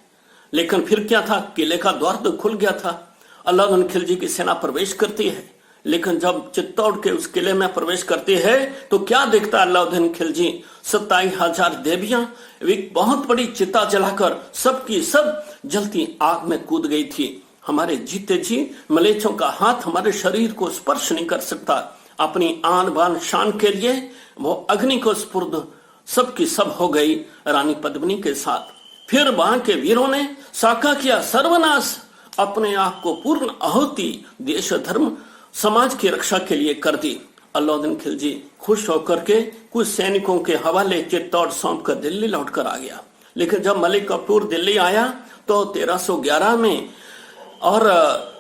लेकिन फिर क्या था, किले का द्वार तो खुल गया था। अलाउद्दीन खिलजी की सेना प्रवेश करती है, लेकिन जब चित्तौड़ के उस किले में प्रवेश करती है तो क्या देखता है अलाउद्दीन खिलजी? 27,000 देवियां एक बहुत बड़ी चिता जलाकर सबकी सब जलती आग में कूद गई थी। हमारे जीते जी मलेच्छों का हाथ हमारे शरीर को स्पर्श नहीं कर सकता। अपनी आन बान शान के लिए वो अग्नि को स्पुर्द सबकी सब हो गई रानी पद्मिनी के साथ। फिर वहां के वीरों ने साका किया सर्वनाश, अपने आप को पूर्ण आहुति देश धर्म समाज की रक्षा के लिए कर दी। अलाउद्दीन खिलजी खुश होकर के कुछ सैनिकों के हवाले चित्तौड़ सौंप कर दिल्ली लौटकर आ गया। लेकिन जब मलिक कफूर दिल्ली आया तो 1311 में और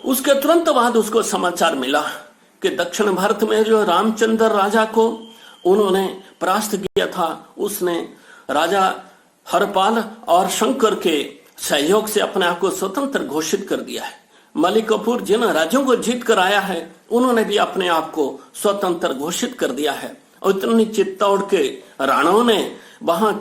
उसके तुरंत बाद उसको समाचार मिला कि दक्षिण भारत में जो रामचंद्र राजा को उन्होंने परास्त किया था, उसने राजा हरपाल और शंकर के सहयोग से अपने आप को स्वतंत्र घोषित कर दिया है। मलिक कफूर जिन राज्यों को जीत कर आया है उन्होंने भी अपने आप को स्वतंत्र घोषित कर दिया है। और इतनी चित्तौड़ के राणाओं ने वहां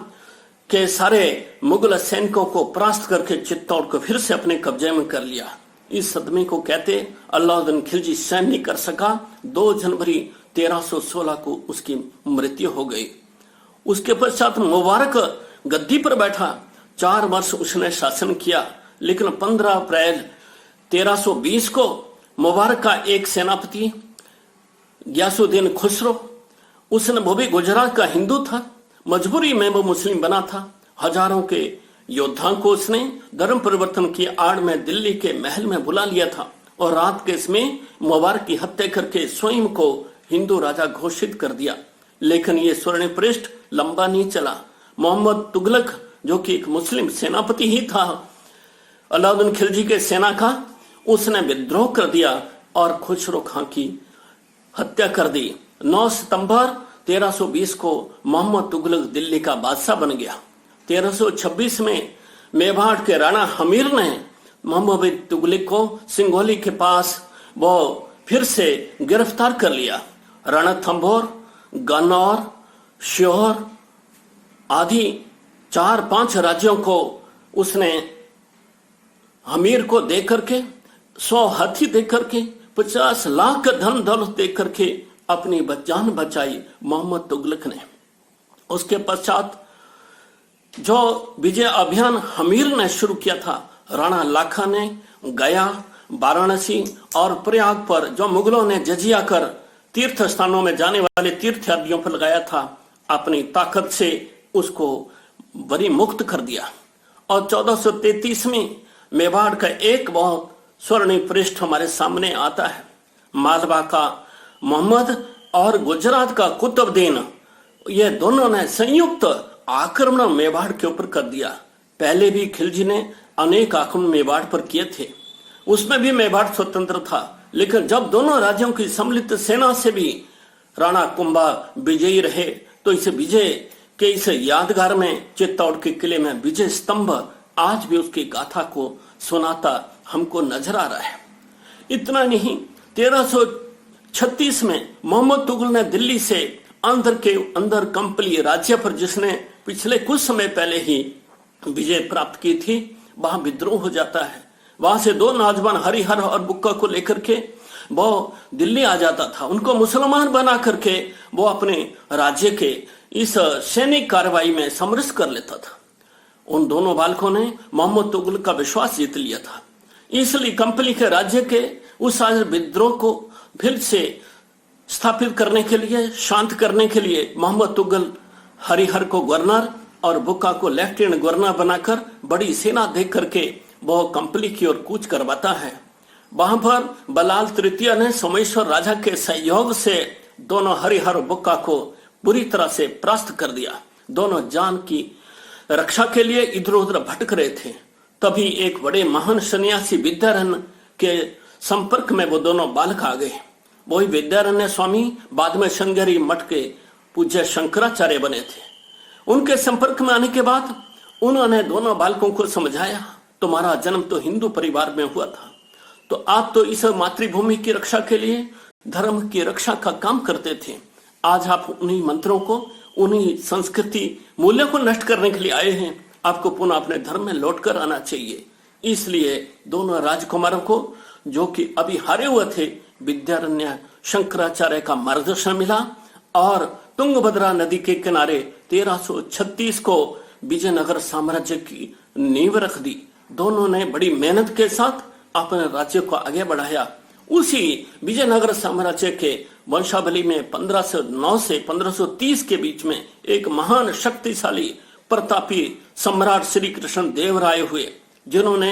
के सारे मुगल सैनिकों को परास्त करके चित्तौड़ को फिर से अपने कब्जे में कर लिया। इस सदमे को कहते अलाउद्दीन खिलजी सहन नहीं कर सका। 2 जनवरी 1316 को उसकी मृत्यु हो गई। उसके पश्चात मुबारक गद्दी पर बैठा, 4 वर्ष उसने शासन किया। लेकिन 15 अप्रैल 1320 को मुबारक का एक सेनापति गयासुद्दीन खुसरो, वो भी गुजरात का हिंदू था, मजबूरी में वो मुस्लिम बना था। हजारों के योद्धाओं को उसने धर्म परिवर्तन की आड़ में दिल्ली के महल में बुला लिया था और रात के इसमें मुबारक की हत्या करके स्वयं को हिंदू राजा घोषित कर दिया। लेकिन ये स्वर्ण पृष्ठ लंबा नहीं चला। मोहम्मद तुगलक जो कि एक मुस्लिम सेनापति ही था अलाउद्दीन खिलजी के सेना का, उसने विद्रोह कर दिया और खुसरो खां की हत्या कर दी। 9 सितंबर 1320 को मोहम्मद तुगलक दिल्ली का बादशाह बन गया। 1326 में मेवाड़ के राणा हमीर ने मोहम्मद तुगलक को सिंघोली के पास वो फिर से गिरफ्तार कर लिया। रणथंभौर, गन्नौर, श्योर आदि 4-5 राज्यों को उसने हमीर को दे करके 100 हाथी दे करके 50 लाख धन दौलत दे करके अपनी जान बचाई मोहम्मद तुगलक ने। उसके पश्चात जो विजय अभियान हमीर ने शुरू किया था, राणा लाखा ने गया, वाराणसी और प्रयाग पर जो मुगलों ने जजिया कर तीर्थ स्थानों में जाने वाले तीर्थयात्रियों पर लगाया था, अपनी ताकत से उसको बरी मुक्त कर दिया। और 1433 में मेवाड़ का एक बहुत स्वर्णिम पृष्ठ हमारे सामने आता है। मालवा का मोहम्मद और गुजरात का कुतुबुद्दीन, ये दोनों ने संयुक्त आक्रमण मेवाड़ के ऊपर कर दिया। पहले भी खिलजी ने अनेक आक्रमण मेवाड़ पर किए थे, उसमें भी मेवाड़ स्वतंत्र था। लेकिन जब दोनों राज्यों की सम्मिलित सेना से भी राणा कुंभा विजयी रहे तो इस विजय के इस यादगार में चित्तौड़ के किले में विजय स्तंभ आज भी उसकी गाथा को सुनाता हमको नजर आ रहा है। इतना नहीं, 1336 में मोहम्मद तुगलक ने दिल्ली से अंदर के अंदर कंपली राज्य पर, जिसने पिछले कुछ समय पहले ही विजय प्राप्त की थी, वहां विद्रोह हो जाता है। वहां से 2 नौजवान हरिहर और बुक्का को लेकर के वो दिल्ली आ जाता था। उनको मुसलमान बना करके वो अपने राज्य के इस सैनिक कार्रवाई में समरस कर लेता था। उन दोनों बालकों ने मोहम्मद तुगलक का विश्वास जीत लिया था। इसलिए कंपनी के राज्य के उस विद्रोह को फिर से स्थापित करने के लिए, शांत करने के लिए मोहम्मद तुगलक हरिहर को गवर्नर और बुक्का को लेफ्टिनेंट गवर्नर बनाकर बड़ी सेना देख करके वो कंपनी की ओर कूच करवाता है। वहां पर बलाल तृतीय ने सोमेश्वर राजा के सहयोग से दोनों हरिहर और बुक्का को बुरी तरह से परास्त कर दिया। दोनों जान की रक्षा के लिए इधर उधर भटक रहे थे। तभी एक बड़े महान सन्यासी विद्यारण्य के संपर्क में वो दोनों बालक आ गए। वही विद्यारण्य स्वामी बाद में श्रृंगेरी मठ के पूज्य शंकराचार्य बने थे। उनके संपर्क में आने के बाद उन्होंने दोनों बालकों को समझाया, तुम्हारा जन्म तो हिंदू परिवार में हुआ था, तो आप तो इस मातृभूमि की रक्षा के लिए धर्म की रक्षा का काम करते थे। आज आप उन्हीं मंत्रों को, उन्हीं संस्कृति मूल्यों को नष्ट करने के लिए आए हैं। आपको पुनः अपने धर्म में लौटकर आना चाहिए। इसलिए दोनों राजकुमारों को, जो कि अभी हारे हुए थे, विद्यारण्य शंकराचार्य का मार्गदर्शन मिला और तुंगभद्रा नदी के किनारे 1336 को विजयनगर साम्राज्य की नींव रख दी। दोनों ने बड़ी मेहनत के साथ अपने राज्य को आगे बढ़ाया। उसी विजयनगर साम्राज्य के वंशावली में 1509 से 1530 के बीच में एक महान शक्तिशाली प्रतापी सम्राट श्री कृष्ण देव राय हुए, जिन्होंने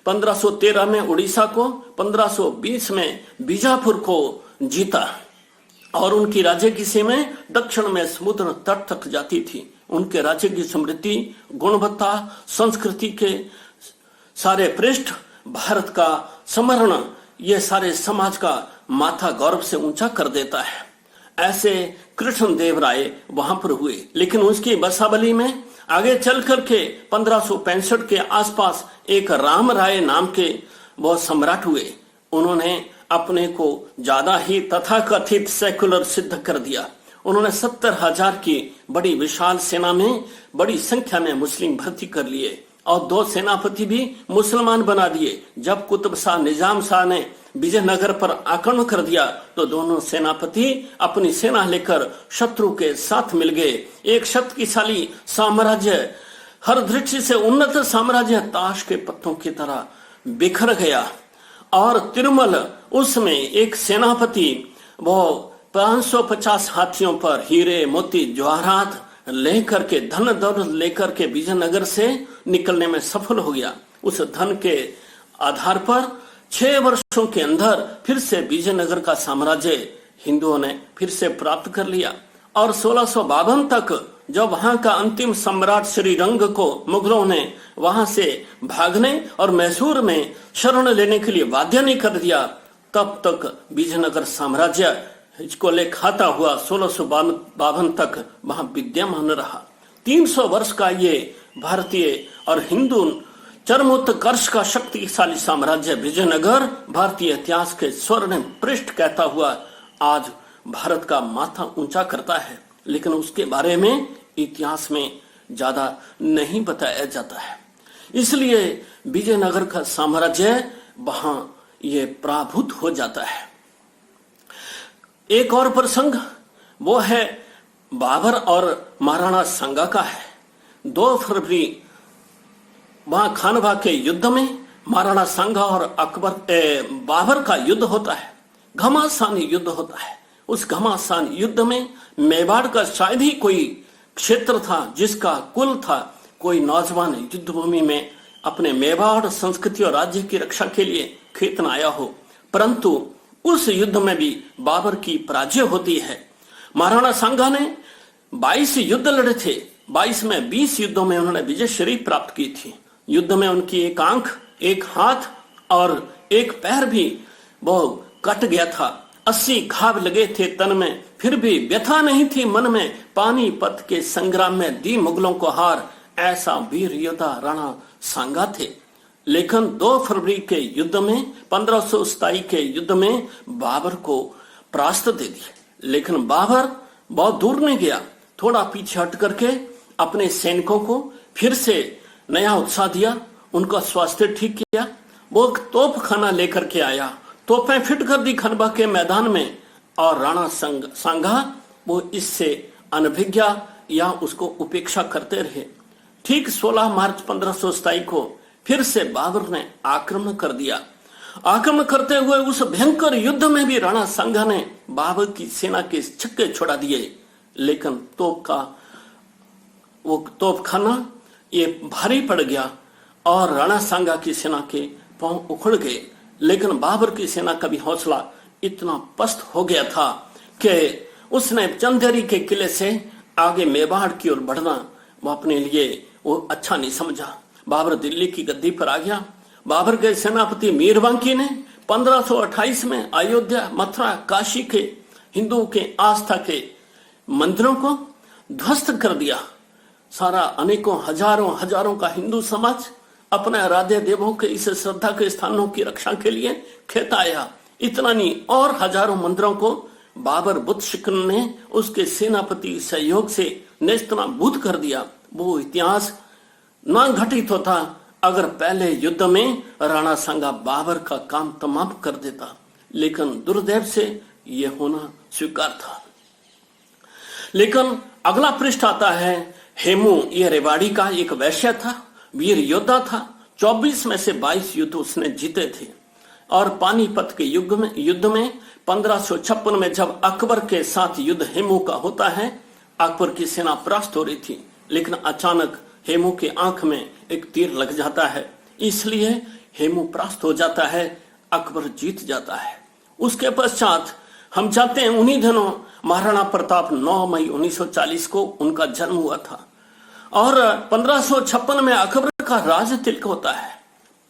1513 में उड़ीसा को, 1520 में बीजापुर को जीता और उनकी राज्य की सीमाएं दक्षिण में समुद्र तट तक जाती थी। उनके राज्य की समृद्धि, गुणवत्ता, संस्कृति के सारे पृष्ठ, भारत का समरण, ये सारे समाज का माथा गौरव से ऊंचा कर देता है। ऐसे कृष्ण देव राय वहां पर हुए, लेकिन उसकी वंशावली में आगे चल करके 1565 के आसपास एक राम राय नाम के वो सम्राट हुए। उन्होंने अपने को ज्यादा ही तथाकथित सेकुलर सिद्ध कर दिया। उन्होंने 70,000 की बड़ी विशाल सेना में बड़ी संख्या में मुस्लिम भर्ती कर लिए और 2 सेनापति भी मुसलमान बना दिए। जब कुतुब शाह निजाम शाह ने विजयनगर पर आक्रमण कर दिया तो दोनों सेनापति अपनी सेना लेकर शत्रु के साथ मिल गए। एक शक्तिशाली साम्राज्य, हर दृष्टि से उन्नत साम्राज्य ताश के पत्तों की तरह बिखर गया और तिरुमल उसमें एक सेनापति वो 550 हाथियों पर हीरे मोती जवाहरात लेकर के, धन दौलत लेकर के विजयनगर से निकलने में सफल हो गया। उस धन के आधार पर 6 वर्षों के अंदर फिर से विजयनगर का साम्राज्य हिंदुओं ने फिर से प्राप्त कर लिया और 1652 तक जब वहां का अंतिम सम्राट श्रीरंग को मुगलों ने वहां से भागने और मैसूर में शरण लेने के लिए बाध्य नहीं कर दिया, तब तक विजयनगर साम्राज्य इसको ले खाता हुआ 1652 तक वहां विद्यमान रहा। 300 वर्ष का ये भारतीय और हिंदू चरमोत्कर्ष का शक्तिशाली साम्राज्य विजयनगर भारतीय इतिहास के स्वर्ण पृष्ठ कहता हुआ आज भारत का माथा ऊंचा करता है, लेकिन उसके बारे में इतिहास में ज्यादा नहीं बताया जाता है। इसलिए विजयनगर का साम्राज्य वहां ये पराभूत हो जाता है। एक और प्रसंग वो है बाबर और महाराणा सांगा का है। 2 फरवरी वहां खानवा के युद्ध में महाराणा सांगा और बाबर का युद्ध होता है, घमासान युद्ध होता है। उस घमासान युद्ध में मेवाड़ का शायद ही कोई क्षेत्र था जिसका कुल था कोई नौजवान युद्ध भूमि में अपने मेवाड़ संस्कृति और राज्य की रक्षा के लिए खेतन आया हो, परंतु उस युद्ध में भी बाबर की पराजय होती है। महाराणा सांगा ने 22 युद्ध लड़े थे, 22 में 20 युद्धों में उन्होंने विजय श्री प्राप्त की थी। युद्ध में उनकी एक आंख, एक हाथ और एक पैर भी वो कट गया था। 80 घाव लगे थे तन में, फिर भी व्यथा नहीं थी मन में। पानीपत के संग्राम में दी मुगलों को हार, ऐसा वीर योद्धा राणा सांगा थे। लेकिन 2 फरवरी के युद्ध में, 1527 के युद्ध में बाबर को परास्त दे दिया। लेकिन बाबर बहुत दूर नहीं गया, थोड़ा पीछे हट करके अपने सैनिकों को फिर से नया उत्साह दिया, उनका स्वास्थ्य ठीक किया। वो तोपखाना लेकर के आया, तोपें फिट कर दी खनबा के मैदान में, और राणा सांगा वो इससे अनभिज्ञ या उसको उपेक्षा करते रहे। ठीक 16 मार्च 1527 को फिर से बाबर ने आक्रमण कर दिया। आक्रमण करते हुए उस भयंकर युद्ध में भी राणा सांगा ने बाबर की सेना के छक्के छुड़ा दिए, लेकिन वो तोपखाना ये भारी पड़ गया और राणा सांगा की सेना के पांव उखड़ गए। लेकिन बाबर की सेना का भी हौसला इतना पस्त हो गया था कि उसने चंदेरी के किले से आगे मेवाड़ की ओर बढ़ना वो अपने लिए वो अच्छा नहीं समझा। बाबर दिल्ली की गद्दी पर आ गया। बाबर के सेनापति मीरबांकी ने 1528 में अयोध्या, मथुरा, काशी के हिंदुओं के आस्था के मंदिरों को ध्वस्त कर दिया। सारा अनेकों हजारों का हिंदू समाज अपने आराध्य देवों के इस श्रद्धा के स्थानों की रक्षा के लिए खेत आया। इतना नहीं, और हजारों मंदिरों को बाबर बुत शिकन ने उसके सेनापति सहयोग से नेस्तनाबूद कर दिया। वो इतिहास न घटित होता अगर पहले युद्ध में राणा सांगा बाबर का काम तमाम कर देता, लेकिन दुर्दैव से यह होना स्वीकार था। लेकिन अगला पृष्ठ आता है। हेमू यह रेवाड़ी का एक वैश्य था, वीर योद्धा था। 24 में से 22 युद्ध उसने जीते थे और पानीपत के युद्ध में 1556 में जब अकबर के साथ युद्ध हेमू का होता है, अकबर की सेना परास्त हो रही थी, लेकिन अचानक हेमू की आंख में एक तीर लग जाता है, इसलिए हेमू परास्त हो जाता है, अकबर जीत जाता है। उसके पश्चात हम जाते हैं उन्हीं दिनों महाराणा प्रताप 9 मई 1940 को उनका जन्म हुआ था और 1556 में अकबर का राज तिलक होता है।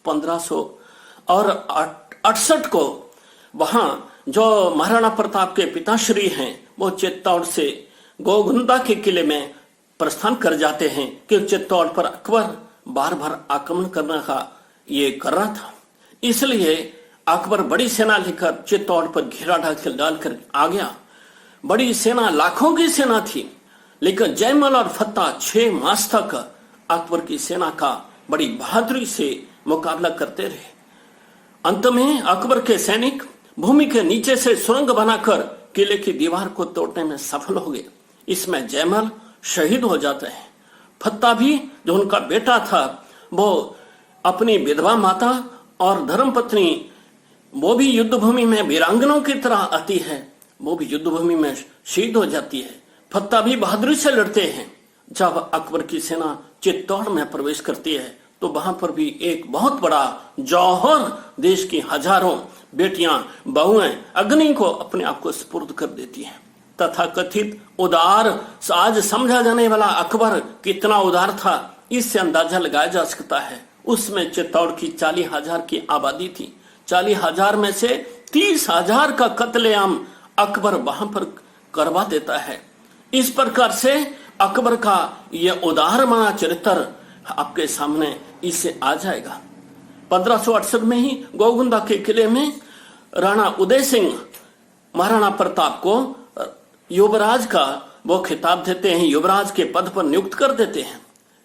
1568 को वहां जो महाराणा प्रताप के पिताश्री हैं वो चित्तौड़ से गोगुंदा के किले में प्रस्थान कर जाते हैं कि चित्तौड़ पर अकबर बार बार आक्रमण करने का ये कर रहा था, इसलिए अकबर बड़ी सेना लेकर चित्तौड़ पर घेरा डालकर आ गया। बड़ी सेना, लाखों की सेना थी, लेकिन जयमल और फत्ता 6 मास तक अकबर की सेना का बड़ी बहादुरी से मुकाबला करते रहे। अंत में अकबर के सैनिक भूमि के नीचे से सुरंग बनाकर किले की दीवार को तोड़ने में सफल हो गए। इसमें जयमल शहीद हो जाते हैं। फत्ता भी, जो उनका बेटा था, वो अपनी विधवा माता और धर्मपत्नी, वो भी युद्ध भूमि में वीरांगनों की तरह आती है, वो भी युद्ध भूमि में शहीद हो जाती है। फत्ता भी बहादुरी से लड़ते हैं। जब अकबर की सेना चित्तौड़ में प्रवेश करती है तो वहां पर भी एक बहुत बड़ा जौहर देश की हजारों बेटियां, बहुएं अग्नि को अपने आप को सुपुर्द कर देती हैं। तथा कथित उदार आज समझा जाने वाला अकबर कितना उदार था, इससे अंदाजा लगाया जा सकता है। उसमें चित्तौड़ की 40,000 की आबादी थी। 40,000 में से 30,000 का कत्लेआम अकबर वहां पर करवा देता है। इस प्रकार से अकबर का यह उदार मना चरित्र आपके सामने इससे आ जाएगा। 1568 में ही गोगुंदा के किले में राणा उदय सिंह महाराणा प्रताप को युवराज का वो खिताब देते हैं, युवराज के पद पर नियुक्त कर देते हैं।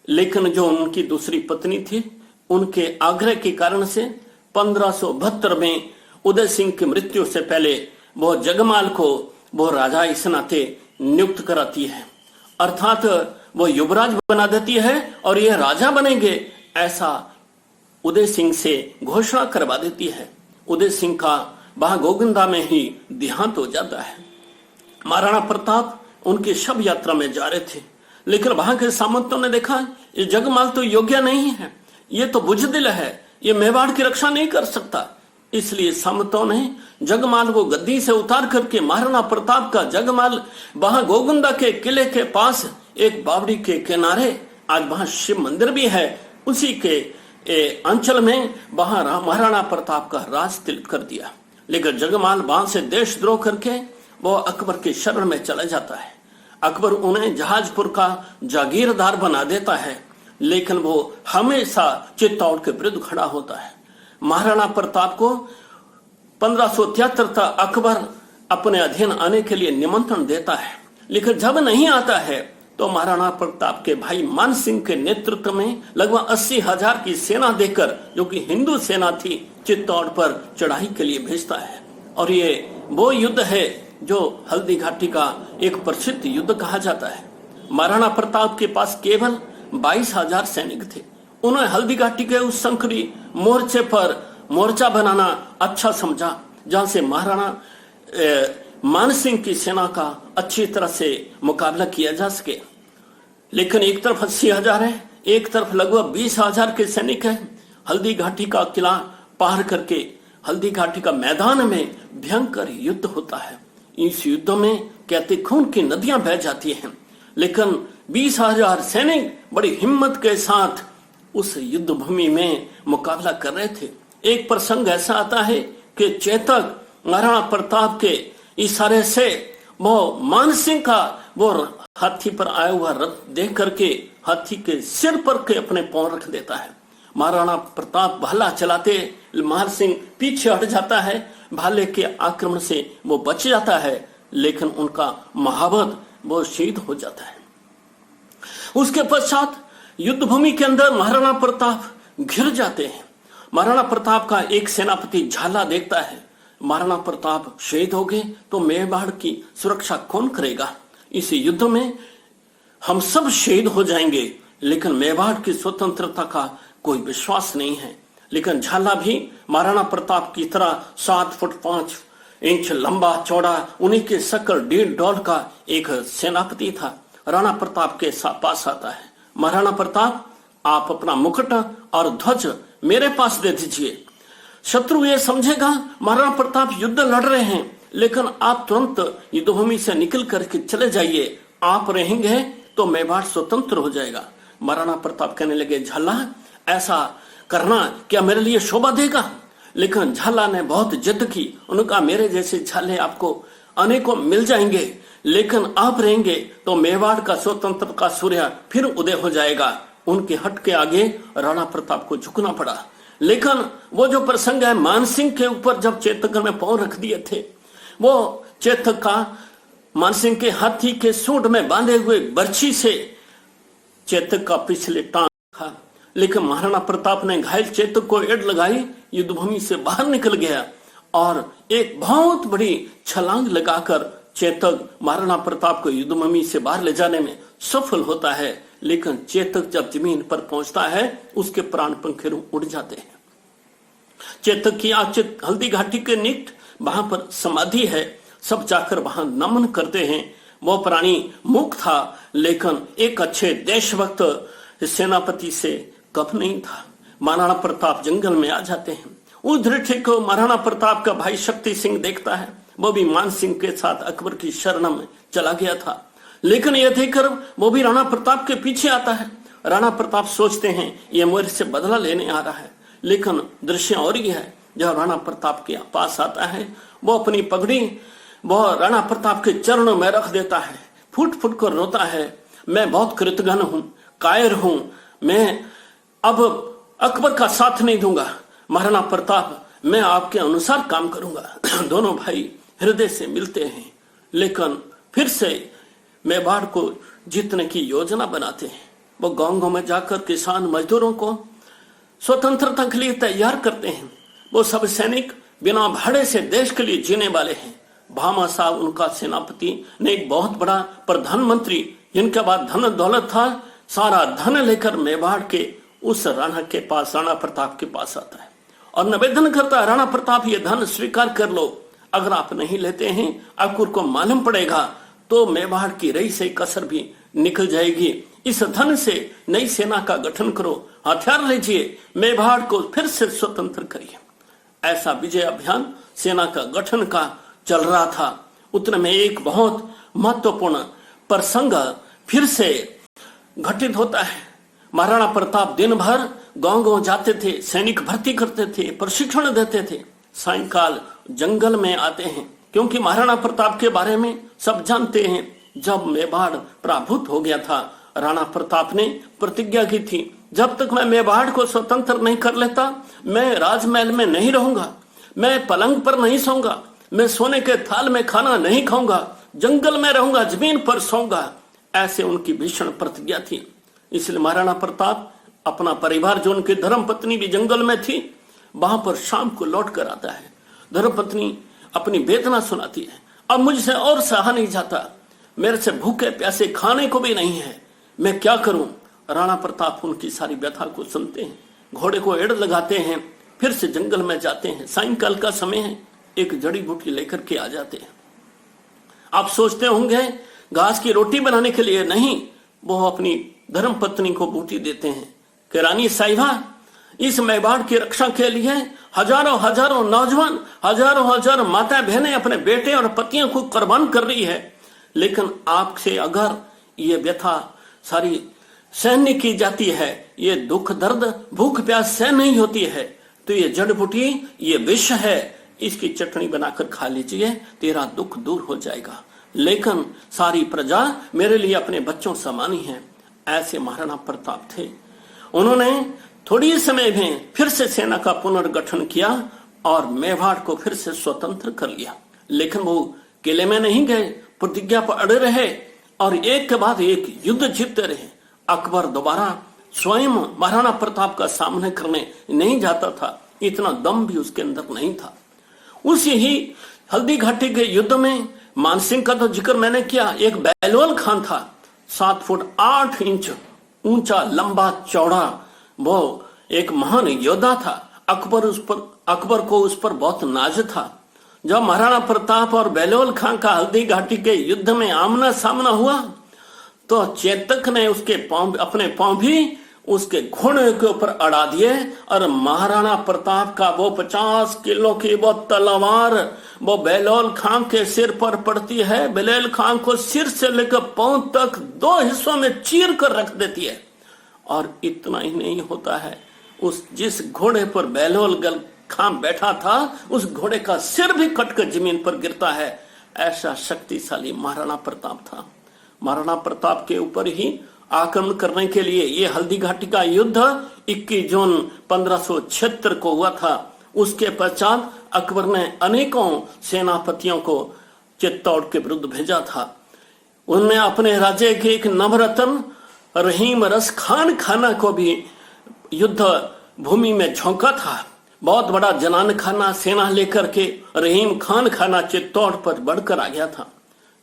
लेकिन जो उनकी दूसरी पत्नी थी, उनके आग्रह के कारण से 1572 में उदय सिंह की मृत्यु से पहले वो जगमाल को वो राजा इस नाते नियुक्त कराती है, अर्थात वो युवराज बना देती है और ये राजा बनेंगे ऐसा उदय सिंह से घोषणा करवा देती है। उदय सिंह का वहां गोगुंदा में ही देहांत हो जाता है। महाराणा प्रताप उनकी शव यात्रा में जा रहे थे, लेकिन वहां के सामंतों ने देखा ये जगमाल तो योग्य नहीं है, ये तो बुजदिल है, ये मेवाड़ की रक्षा नहीं कर सकता। इसलिए सामंतों ने जगमाल को गद्दी से उतार करके महाराणा प्रताप का जगमाल वहां गोगुंदा के किले के पास एक बावड़ी के किनारे, आज वहां शिव मंदिर भी है, उसी के अंचल में वहां महाराणा प्रताप का राज तिलक कर दिया। लेकिन जगमाल वहां से देशद्रोह करके वो अकबर के शरण में चला जाता है। अकबर उन्हें जहाजपुर का जागीरदार बना देता है, लेकिन वो हमेशा चित्तौड़ के विरुद्ध खड़ा होता है। महाराणा प्रताप को 1573 तक अकबर अपने अधीन आने के लिए निमंत्रण देता है, लेकिन जब नहीं आता है तो महाराणा प्रताप के भाई मान सिंह के नेतृत्व में लगभग 80,000 की सेना देकर, जो कि हिंदू सेना थी, चित्तौड़ पर चढ़ाई के लिए भेजता है। और ये वो युद्ध है जो हल्दी घाटी का एक प्रसिद्ध युद्ध कहा जाता है। महाराणा प्रताप के पास केवल 22,000 सैनिक थे। उन्होंने हल्दी घाटी के उस संकरी मोर्चे पर मोर्चा बनाना अच्छा समझा, जहां से महाराणा मान सिंह की सेना का अच्छी तरह से मुकाबला किया जा सके। लेकिन एक तरफ 80,000 है, एक तरफ लगभग 20,000 के सैनिक हैं। हल्दी घाटी का किला पार करके हल्दी घाटी का मैदान में भयंकर युद्ध होता है। इस युद्ध में कहते खून की नदियां बह जाती हैं, लेकिन 20,000 सैनिक बड़ी हिम्मत के साथ उस युद्ध भूमि में मुकाबला कर रहे थे। एक प्रसंग ऐसा आता है कि चेतक महाराणा प्रताप के इशारे से वो मान सिंह का वो हाथी पर आया हुआ रथ देख करके हाथी के सिर पर के अपने पांव रख देता है। महाराणा प्रताप भाला चलाते, मान सिंह पीछे हट जाता है, भाले के आक्रमण से वो बच जाता है, लेकिन उनका महाबत वो शहीद हो जाता है। उसके पश्चात युद्ध भूमि के अंदर महाराणा प्रताप घिर जाते हैं। महाराणा प्रताप का एक सेनापति झाला देखता है महाराणा प्रताप शहीद हो गए तो मेवाड़ की सुरक्षा कौन करेगा? इस युद्ध में हम सब शहीद हो जाएंगे, लेकिन मेवाड़ की स्वतंत्रता का कोई विश्वास नहीं है। लेकिन झाला भी महाराणा प्रताप की तरह 7 फुट 5 इंच लंबा चौड़ा, उन्हीं के शकल 1.5 डॉल का एक सेनापति था। राणा प्रताप के पास आता है, महाराणा प्रताप आप अपना मुकुट और ध्वज मेरे पास दे दीजिए। शत्रु ये समझेगा महाराणा प्रताप युद्ध लड़ रहे हैं, लेकिन आप तुरंत युद्धभूमि से निकल करके चले जाइए, आप रहेंगे तो मेवाड़ स्वतंत्र हो जाएगा। महाराणा प्रताप कहने लगे, झाला ऐसा करना क्या मेरे लिए शोभा देगा? लेकिन झाला ने बहुत जिद की। उनका मेरे जैसे झाले आपको अनेकों मिल जाएंगे, लेकिन आप रहेंगे तो मेवाड़ का स्वतंत्र का सूर्य फिर उदय हो जाएगा। उनके हट के आगे राणा प्रताप को झुकना पड़ा। लेकिन वो जो प्रसंग है, मानसिंह के ऊपर जब चेतक में पांव रख दिए थे, वो चेतक का मानसिंह के हाथी के सूंड में बांधे हुए बर्छी से चेतक का पिछले टांग था। लेकिन महाराणा प्रताप ने घायल चेतक को एड़ लगाई, युद्धभूमि से बाहर निकल गया और एक बहुत बड़ी छलांग लगाकर चेतक महाराणा प्रताप को युद्धभूमि से बाहर ले जाने में सफल होता है। लेकिन चेतक जब जमीन पर पहुंचता है, उसके प्राण पंखे उड़ जाते हैं। चेतक की आज हल्दी घाटी के निकट वहां पर समाधि है, सब जाकर वहां नमन करते हैं। वो प्राणी मूक था, लेकिन एक अच्छे देशभक्त सेनापति से कम नहीं था। महाराणा प्रताप जंगल में आ जाते हैं। उस दृश्य को महाराणा प्रताप का भाई शक्ति सिंह देखता है। वो भी मान सिंह के साथ अकबर की शरण में चला गया था, लेकिन यह देखकर वो भी राणा प्रताप के पीछे आता है। राणा प्रताप सोचते हैं ये मेरे से बदला लेने आ रहा है, लेकिन दृश्य और ही है। जब राणा प्रताप के पास आता है, वो अपनी पगड़ी वो राणा प्रताप के चरणों में रख देता है, फुट फुट कर रोता है, मैं बहुत कृतघ्न हूं, कायर हूं, मैं अब अकबर का साथ नहीं दूंगा। महाराणा प्रताप, मैं आपके अनुसार काम करूंगा। दोनों भाई हृदय से मिलते हैं, लेकिन फिर से मेवाड़ को जीतने की योजना बनाते हैं। वो गांव में जाकर किसान मजदूरों को स्वतंत्रता के लिए तैयार करते हैं। वो सब सैनिक बिना भाड़े से देश के लिए जीने वाले हैं। भामा साहब उनका सेनापति ने एक बहुत बड़ा प्रधानमंत्री, जिनके बाद धन दौलत था, सारा धन लेकर मेवाड़ के उस राणा के पास, राणा प्रताप के पास आता है और निवेदन करता है, राणा प्रताप ये धन स्वीकार कर लो। अगर आप नहीं लेते हैं, अकबर को मालूम पड़ेगा तो मेवाड़ की रही से कसर भी निकल जाएगी। इस धन से नई सेना का गठन करो, हथियार लीजिए, मेवाड़ को फिर से स्वतंत्र करिए। ऐसा विजय अभियान सेना का गठन का चल रहा था। उतने में एक बहुत महत्वपूर्ण प्रसंग फिर से घटित होता है। महाराणा प्रताप दिन भर गांव जाते थे, सैनिक भर्ती करते थे, प्रशिक्षण देते थे। सायंकाल जंगल में आते हैं, क्योंकि महाराणा प्रताप के बारे में सब जानते हैं। जब मेवाड़ पराभूत हो गया था, राणा प्रताप ने प्रतिज्ञा की थी, जब तक मैं मेवाड़ को स्वतंत्र नहीं कर लेता, मैं राजमहल में नहीं रहूंगा, मैं पलंग पर नहीं सोऊंगा, मैं सोने के थाल में खाना नहीं खाऊंगा, जंगल में रहूंगा, जमीन पर सोऊंगा। ऐसे उनकी भीषण प्रतिज्ञा थी। इसलिए महाराणा प्रताप अपना परिवार, जो उनकी धर्मपत्नी भी जंगल में थी, वहां पर शाम को लौट कर आता है। धर्मपत्नी अपनी वेदना सुनाती है, अब मुझसे और सहा नहीं जाता, मेरे से भूखे प्यासे खाने को भी नहीं है, मैं क्या करूं। राणा प्रताप उनकी सारी व्यथा को सुनते हैं, घोड़े को एड़ लगाते हैं, फिर से जंगल में जाते हैं। सायंकाल का समय है, एक जड़ी बूटी लेकर के आ जाते हैं। आप सोचते होंगे घास की रोटी बनाने के लिए, नहीं, वो अपनी धर्मपत्नी को बूटी देते हैं कि रानी साहिबा, इस मेवाड़ की रक्षा के लिए हजारों हजारों नौजवान, हजारों हजारों माता बहनें अपने बेटे और पतियों को कुर्बान कर रही है, लेकिन आपसे अगर ये व्यथा सारी सहन नहीं की जाती है, ये दुख दर्द भूख प्यास सहन नहीं होती है, तो ये जड़ बूटी, ये विष है, इसकी चटनी बनाकर खा लीजिए, तेरा दुख दूर हो जाएगा। लेकिन सारी प्रजा मेरे लिए अपने बच्चों समानी है। ऐसे महाराणा प्रताप थे। उन्होंने थोड़ी समय में फिर से सेना का पुनर्गठन किया और मेवाड़ को फिर से स्वतंत्र कर लिया। लेकिन वो किले में नहीं गए, प्रतिज्ञा पर अड़े रहे और एक के बाद एक युद्ध जीतते रहे। अकबर दोबारा स्वयं महाराणा प्रताप का सामना करने नहीं जाता था, इतना दम भी उसके अंदर नहीं था। उसी ही हल्दी घाटी के युद्ध में मानसिंह का तो जिक्र मैंने किया, एक बहलोल खान था, 7 फुट 8 इंच ऊंचा, लंबा चौड़ा, वो एक महान योद्धा था। अकबर को उस पर बहुत नाज था। जब महाराणा प्रताप और बहलोल खान का हल्दी घाटी के युद्ध में आमना सामना हुआ तो चेतक ने अपने पांव भी उसके घोड़े के ऊपर अड़ा दिए और महाराणा प्रताप का वो 50 किलो की वो तलवार वो बहलोल खान के सिर पर पड़ती है। बहलोल खान को सिर से लेकर पांव तक 2 हिस्सों में चीर कर रख देती है। और इतना ही नहीं होता है, उस जिस घोड़े पर बहलोल खान बैठा था उस घोड़े का सिर भी कटकर जमीन पर गिरता है। ऐसा शक्तिशाली महाराणा प्रताप था। महाराणा प्रताप के ऊपर ही आक्रमण करने के लिए ये हल्दी घाटी का युद्ध 21 जून 1576 को हुआ था। उसके पश्चात अकबर ने अनेकों सेनापतियों को चित्तौड़ के विरुद्ध भेजा था। उनने अपने राज्य के एक नवरत्न रहीम रस खाना को भी युद्ध भूमि में झोंका था। बहुत बड़ा जनान खाना सेना लेकर के रहीम खाना चित्तौड़ पर बढ़कर आ गया था,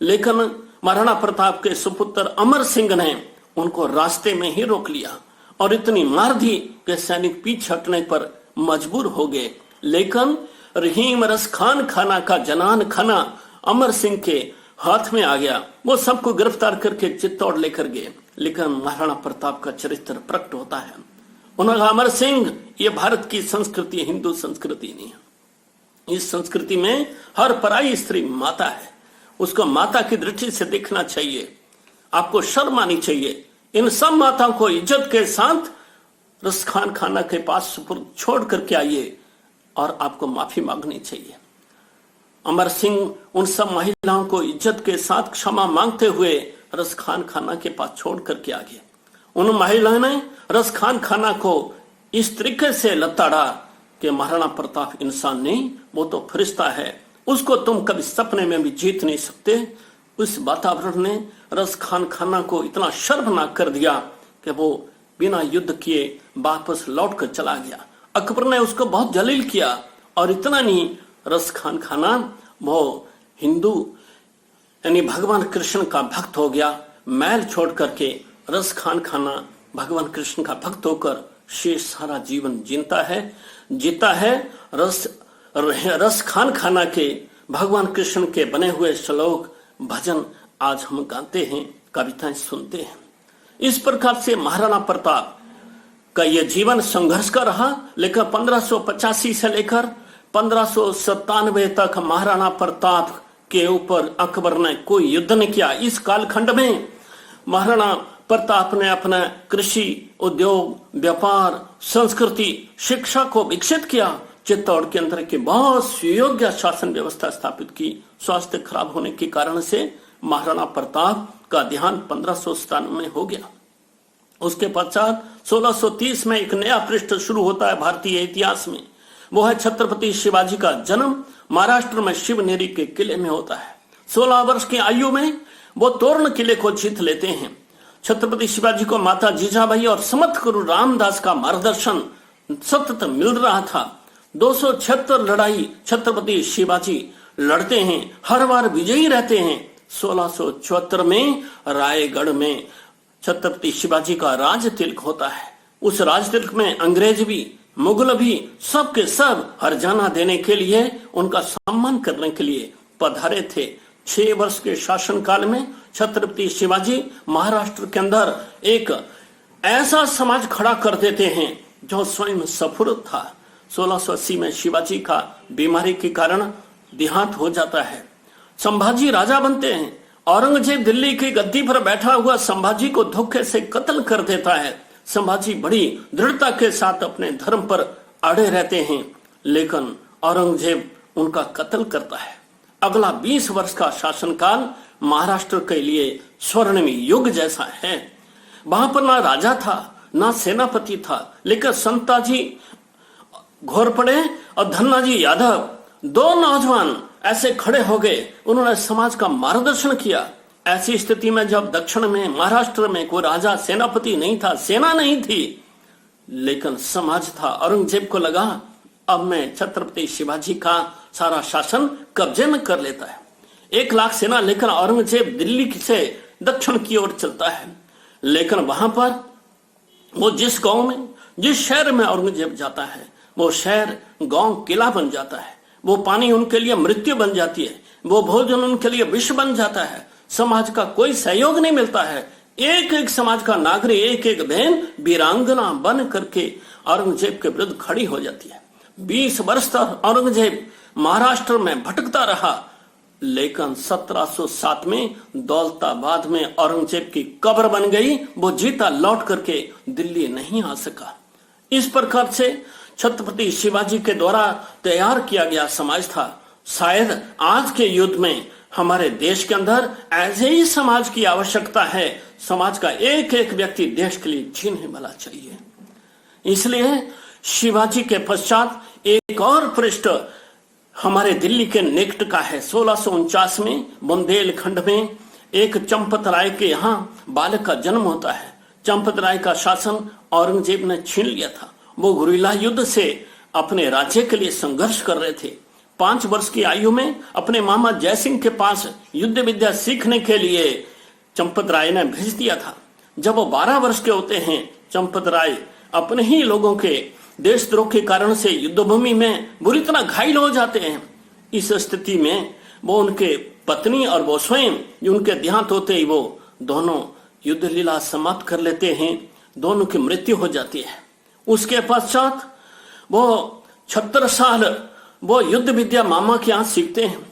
लेकिन महाराणा प्रताप के सुपुत्र अमर सिंह ने उनको रास्ते में ही रोक लिया और इतनी मार दी कि सैनिक पीछे हटने पर मजबूर हो गए। लेकिन रहीम रस खाना का जनान खाना अमर सिंह के हाथ में आ गया। वो सबको गिरफ्तार करके चित्तौड़ लेकर गए। लेकिन महाराणा प्रताप का चरित्र प्रकट होता है। उन्होंने कहा, अमर सिंह, ये भारत की संस्कृति, हिंदू संस्कृति नहीं है। इस संस्कृति में हर पराई स्त्री माता है, उसको माता की दृष्टि से देखना चाहिए, आपको शर्म आनी चाहिए। इन सब माताओं को इज्जत के साथ रसखान खाना के पास सुपुर्द छोड़ करके आइए और आपको माफी मांगनी चाहिए। अमर सिंह उन सब महिलाओं को इज्जत के साथ क्षमा मांगते हुए रसखान खाना के पास छोड़ करके आ गए। उन महिलाओं ने रसखान खाना को इस तरीके से लताड़ा कि महाराणा प्रताप इंसान नहीं, वो तो फरिश्ता है, उसको तुम कभी सपने में भी जीत नहीं सकते। उस वातावरण ने रसखान खाना को इतना शर्मनाक कर दिया कि वो बिना युद्ध किए वापस लौट कर चला गया। अकबर ने उसको बहुत जलील किया और इतना नहीं, रसखान खाना वो हिंदू यानी भगवान कृष्ण का भक्त हो गया। मैल छोड़ करके रसखान खाना भगवान कृष्ण का भक्त होकर शेष सारा जीवन जीता है। रसखान खाना के भगवान कृष्ण के बने हुए श्लोक भजन आज हम गाते हैं, कविताएं सुनते हैं। इस प्रकार से महाराणा प्रताप का यह जीवन संघर्ष का रहा। लेकिन 1585 से लेकर 1597 तक महाराणा प्रताप के ऊपर अकबर ने कोई युद्ध नहीं किया। इस कालखंड में महाराणा प्रताप ने अपना कृषि, उद्योग, व्यापार, संस्कृति, शिक्षा को विकसित किया। चित्तौड़ के अंदर के बहुत सुयोग्य शासन व्यवस्था स्थापित की। स्वास्थ्य खराब होने के कारण से महाराणा प्रताप का देहांत 1597 में हो गया। उसके पश्चात 1630 में एक नया पृष्ठ शुरू होता है भारतीय इतिहास में। वो है छत्रपति शिवाजी का जन्म महाराष्ट्र में शिवनेरी के किले में होता है। 16 वर्ष की आयु में वो तोरण किले को जीत लेते हैं। छत्रपति शिवाजी को माता जीजाबाई और समर्थ गुरु रामदास का मार्गदर्शन सतत मिल रहा था। 276 लड़ाई छत्रपति शिवाजी लड़ते हैं, हर बार विजयी रहते हैं। 1674 में रायगढ़ में छत्रपति शिवाजी का राज तिलक होता है। उस राज तिलक में अंग्रेज भी, मुगल भी, सबके सब हरजाना देने के लिए, उनका सम्मान करने के लिए पधारे थे। 6 वर्ष के शासन काल में छत्रपति शिवाजी महाराष्ट्र के अंदर एक ऐसा समाज खड़ा कर देते हैं जो स्वयं सफल था। 1680 में शिवाजी का बीमारी के कारण देहांत हो जाता है। संभाजी राजा बनते हैं। औरंगजेब दिल्ली की गद्दी पर बैठा हुआ संभाजी को धोखे से कत्ल कर देता है। संभाजी बड़ी दृढ़ता के साथ अपने धर्म पर अड़े रहते हैं, लेकिन औरंगजेब उनका कत्ल करता है। अगला 20 वर्ष का शासनकाल महाराष्ट्र के लिए स्वर्णिम युग जैसा है। वहां पर ना राजा था, ना सेनापति था, लेकिन संताजी घोरपड़े और धन्नाजी यादव, 2 नौजवान ऐसे खड़े हो गए, उन्होंने समाज का मार्गदर्शन किया। ऐसी स्थिति में जब दक्षिण में, महाराष्ट्र में कोई राजा सेनापति नहीं था, सेना नहीं थी, लेकिन समाज था। औरंगजेब को लगा अब मैं छत्रपति शिवाजी का सारा शासन कब्जे में कर लेता है। 1 लाख सेना लेकर औरंगजेब दिल्ली से दक्षिण की ओर चलता है। लेकिन वहां पर वो जिस गांव में, जिस शहर में औरंगजेब जाता है, वो शहर गांव किला बन जाता है। वो पानी उनके लिए मृत्यु बन जाती है, वो भोजन उनके लिए विष बन जाता है। समाज का कोई सहयोग नहीं मिलता है। एक एक समाज का नागरिक, एक एक बहन वीरांगना बन करके औरंगजेब के विरुद्ध खड़ी हो जाती है। 20 वर्ष तक औरंगजेब महाराष्ट्र में भटकता रहा, लेकिन 1707 में दौलताबाद में औरंगजेब की कब्र बन गई। वो जीता लौट करके दिल्ली नहीं आ सका। इस प्रकार से छत्रपति शिवाजी के द्वारा तैयार किया गया समाज था। शायद आज के युद्ध में हमारे देश के अंदर ऐसे ही समाज की आवश्यकता है। समाज का एक एक व्यक्ति देश के लिए जीने वाला चाहिए। इसलिए शिवाजी के पश्चात एक और पृष्ठ हमारे दिल्ली के निकट का है। 1649 में बुंदेलखंड में एक चंपत राय के यहाँ बालक का जन्म होता है। चंपत राय का शासन औरंगजेब ने छीन लिया था। वो गुरिल्ला युद्ध से अपने राज्य के लिए संघर्ष कर रहे थे। 5 वर्ष की आयु में अपने मामा जयसिंह के पास युद्ध विद्या सीखने के लिए चंपत राय ने भेज दिया था। जब वो 12 वर्ष के होते हैं, चंपत राय अपने ही लोगों के देशद्रोह के कारण से युद्ध भूमि में बुरी तरह घायल हो जाते हैं। इस स्थिति में वो उनके पत्नी और वो स्वयं उनके देहांत होते ही वो दोनों युद्ध लीला समाप्त कर लेते हैं। दोनों की मृत्यु हो जाती है। उसके पश्चात वो 76 साल वो युद्ध विद्या मामा के यहाँ सीखते हैं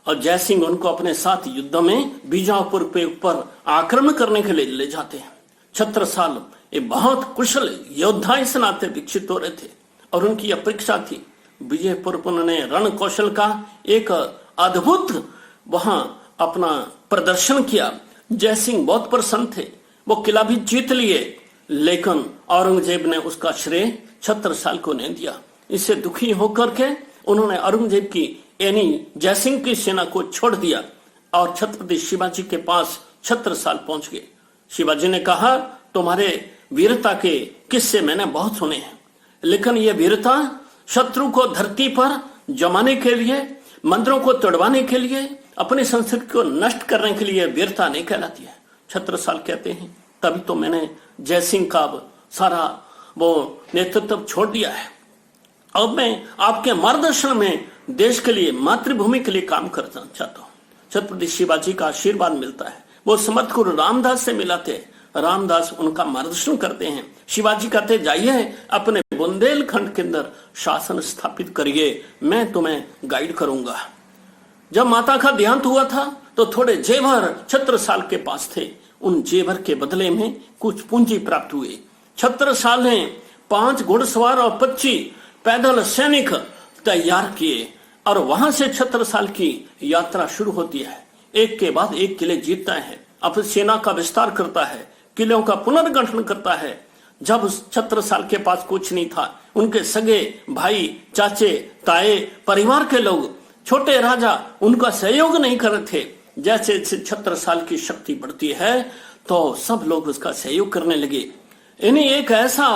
और जयसिंह उनको अपने साथ युद्ध में बीजापुर पे ऊपर आक्रमण करने के लिए ले जाते हैं। 76 साल ये बहुत कुशल योद्धा इस नाते विकसित हो रहे थे और उनकी अपेक्षा थी। विजयपुर पर उन्होंने रण कौशल का एक अद्भुत वहां अपना प्रदर्शन किया। जयसिंह बहुत प्रसन्न थे। वो किला भी जीत लिए, लेकिन औरंगजेब ने उसका श्रेय 76 साल को नहीं दिया। इससे दुखी होकर के उन्होंने औरंगजेब की यानी जयसिंह की सेना को छोड़ दिया और छत्रपति शिवाजी के पास 76 साल पहुंच गए। शिवाजी ने कहा, तुम्हारे वीरता के किस्से मैंने बहुत सुने हैं, लेकिन यह वीरता शत्रु को धरती पर जमाने के लिए, मंदिरों को तोड़वाने के लिए, अपनी संस्कृति को नष्ट करने के लिए वीरता नहीं कहलाती है। 76 साल कहते हैं, तभी तो मैंने जयसिंह का सारा वो नेतृत्व छोड़ दिया है। अब मैं आपके मार्गदर्शन में देश के लिए, मातृभूमि के लिए काम करना चाहता हूँ। छत्रपति शिवाजी का आशीर्वाद मिलता है। वो समर्थ गुरु रामदास से मिला थे। रामदास उनका मार्गदर्शन करते हैं। शिवाजी कहते, जाइए अपने बुंदेलखंड के अंदर शासन स्थापित करिए, मैं तुम्हें गाइड करूंगा। जब माता का देहांत हुआ था तो थोड़े जेवर 76 साल के पास थे। उन जेवर के बदले में कुछ पूंजी प्राप्त हुए। 76 साल में 5 घुड़सवार और 25 पैदल सैनिक तैयार किए और वहां से 76 साल की यात्रा शुरू होती है। एक के बाद एक किले जीतता है, अपनी सेना का विस्तार करता है, किलों का पुनर्गठन करता है। जब 76 साल के पास कुछ नहीं था, उनके सगे भाई, चाचे, ताए, परिवार के लोग, छोटे राजा उनका सहयोग नहीं कर रहे थे। जैसे 76 साल की शक्ति बढ़ती है तो सब लोग उसका सहयोग करने लगे। इन्हीं एक ऐसा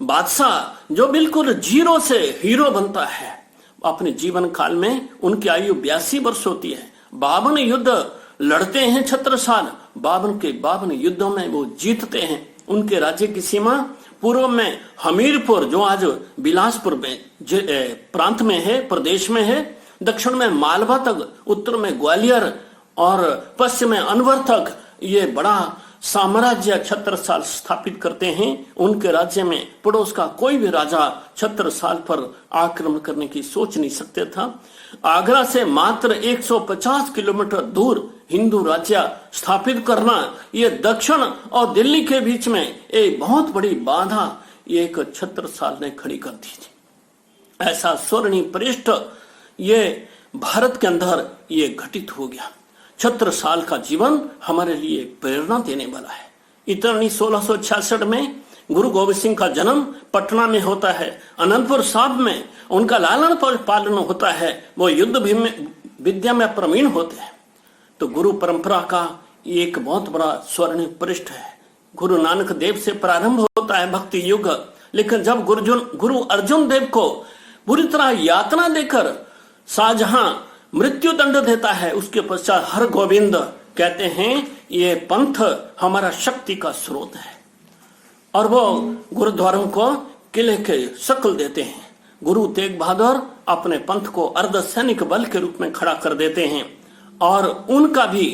बादशाह जो बिल्कुल जीरो से हीरो बनता है। अपने जीवन काल में उनकी आयु 82 वर्ष होती है। 52 युद्ध लड़ते हैं 76 साल। 52 के 52 युद्धों में वो जीतते हैं। उनके राज्य की सीमा पूर्व में हमीरपुर, जो आज बिलासपुर में प्रांत में है, प्रदेश में है, दक्षिण में मालवा तक, उत्तर में ग्वालियर और पश्चिम में अनवर तक ये बड़ा साम्राज्य 76 साल स्थापित करते हैं। उनके राज्य में पड़ोस का कोई भी राजा 76 साल पर आक्रमण करने की सोच नहीं सकते था। आगरा से मात्र 150 किलोमीटर दूर हिंदू राज्य स्थापित करना, ये दक्षिण और दिल्ली के बीच में एक बहुत बड़ी बाधा एक 76 साल ने खड़ी कर दी थी। ऐसा स्वर्णिम पृष्ठ ये भारत के अंदर ये घटित हो गया। 76 साल का जीवन हमारे लिए प्रेरणा देने वाला है। इतनी 1666 में गुरु गोविंद सिंह का जन्म पटना में होता है। अनंतपुर साहब में उनका लालन पालन होता है। वो युद्ध विद्या में प्रवीण होते हैं। तो गुरु परंपरा का एक बहुत बड़ा स्वर्ण पृष्ठ है। गुरु नानक देव से प्रारंभ होता है भक्ति युग, लेकिन जब गुरु अर्जुन देव को बुरी तरह यातना देकर शाहजहां मृत्यु दंड देता है, उसके पश्चात हर गोविंद कहते हैं ये पंथ हमारा शक्ति का स्रोत है, और वो गुरुद्वारों को किले के शक्ल देते हैं। गुरु तेग बहादुर अपने पंथ को अर्ध सैनिक बल के रूप में खड़ा कर देते हैं, और उनका भी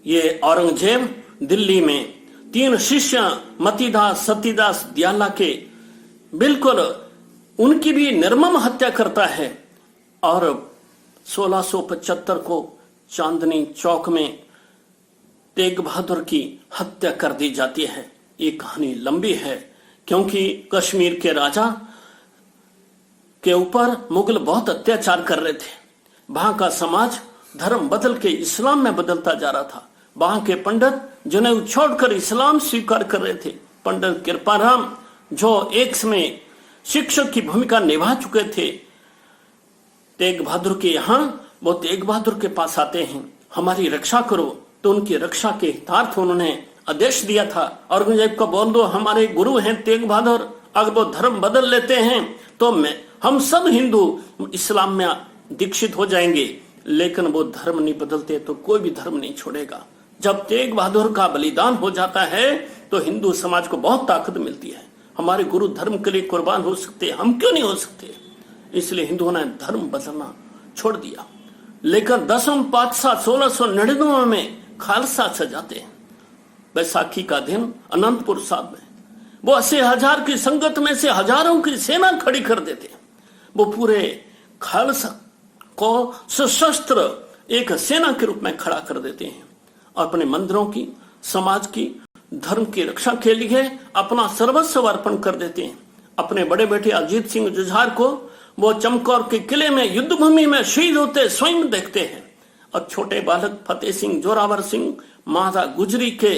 ये औरंगजेब दिल्ली में 3 शिष्य मतीदास, सतीदास, दयाला के बिल्कुल उनकी भी निर्मम हत्या करता है। और 1675 को चांदनी चौक में तेग बहादुर की हत्या कर दी जाती है। ये कहानी लंबी है, क्योंकि कश्मीर के राजा के ऊपर मुगल बहुत अत्याचार कर रहे थे। वहां का समाज धर्म बदल के इस्लाम में बदलता जा रहा था। वहां के पंडित जिन्हें छोड़कर इस्लाम स्वीकार कर रहे थे, पंडित कृपाराम जो एक समय शिक्षक की भूमिका निभा चुके थे तेग बहादुर के यहाँ, वो तेग बहादुर के पास आते हैं, हमारी रक्षा करो। तो उनकी रक्षा के हितार्थ उन्होंने आदेश दिया था, औरंगजेब को बोल दो हमारे गुरु हैं तेग बहादुर, अगर वो धर्म बदल लेते हैं तो हम सब हिंदू इस्लाम में दीक्षित हो जाएंगे, लेकिन वो धर्म नहीं बदलते तो कोई भी धर्म नहीं छोड़ेगा। जब तेग बहादुर का बलिदान हो जाता है तो हिंदू समाज को बहुत ताकत मिलती है। हमारे गुरु धर्म के लिए कुर्बान हो सकते, हम क्यों नहीं हो सकते? इसलिए हिंदुओं ने धर्म बदलना छोड़ दिया। लेकिन 10वें पातशाह 1699 में खालसा सजाते हैं। बैसाखी का दिन अनंतपुर साहब में वो 80,000 की संगत में से हजारों की सेना खड़ी कर देते हैं। वो पूरे खालसा को सशस्त्र एक सेना के रूप में खड़ा कर देते हैं, अपने मंदिरों की, समाज की, धर्म की रक्षा के लिए अपना सर्वस्व अर्पण कर देते हैं। अपने बड़े बेटे अजीत सिंह जुझार को वो चमकौर के किले में युद्ध भूमि में शहीद होते स्वयं देखते हैं, और छोटे बालक फतेह सिंह, जोरावर सिंह, माता गुजरी के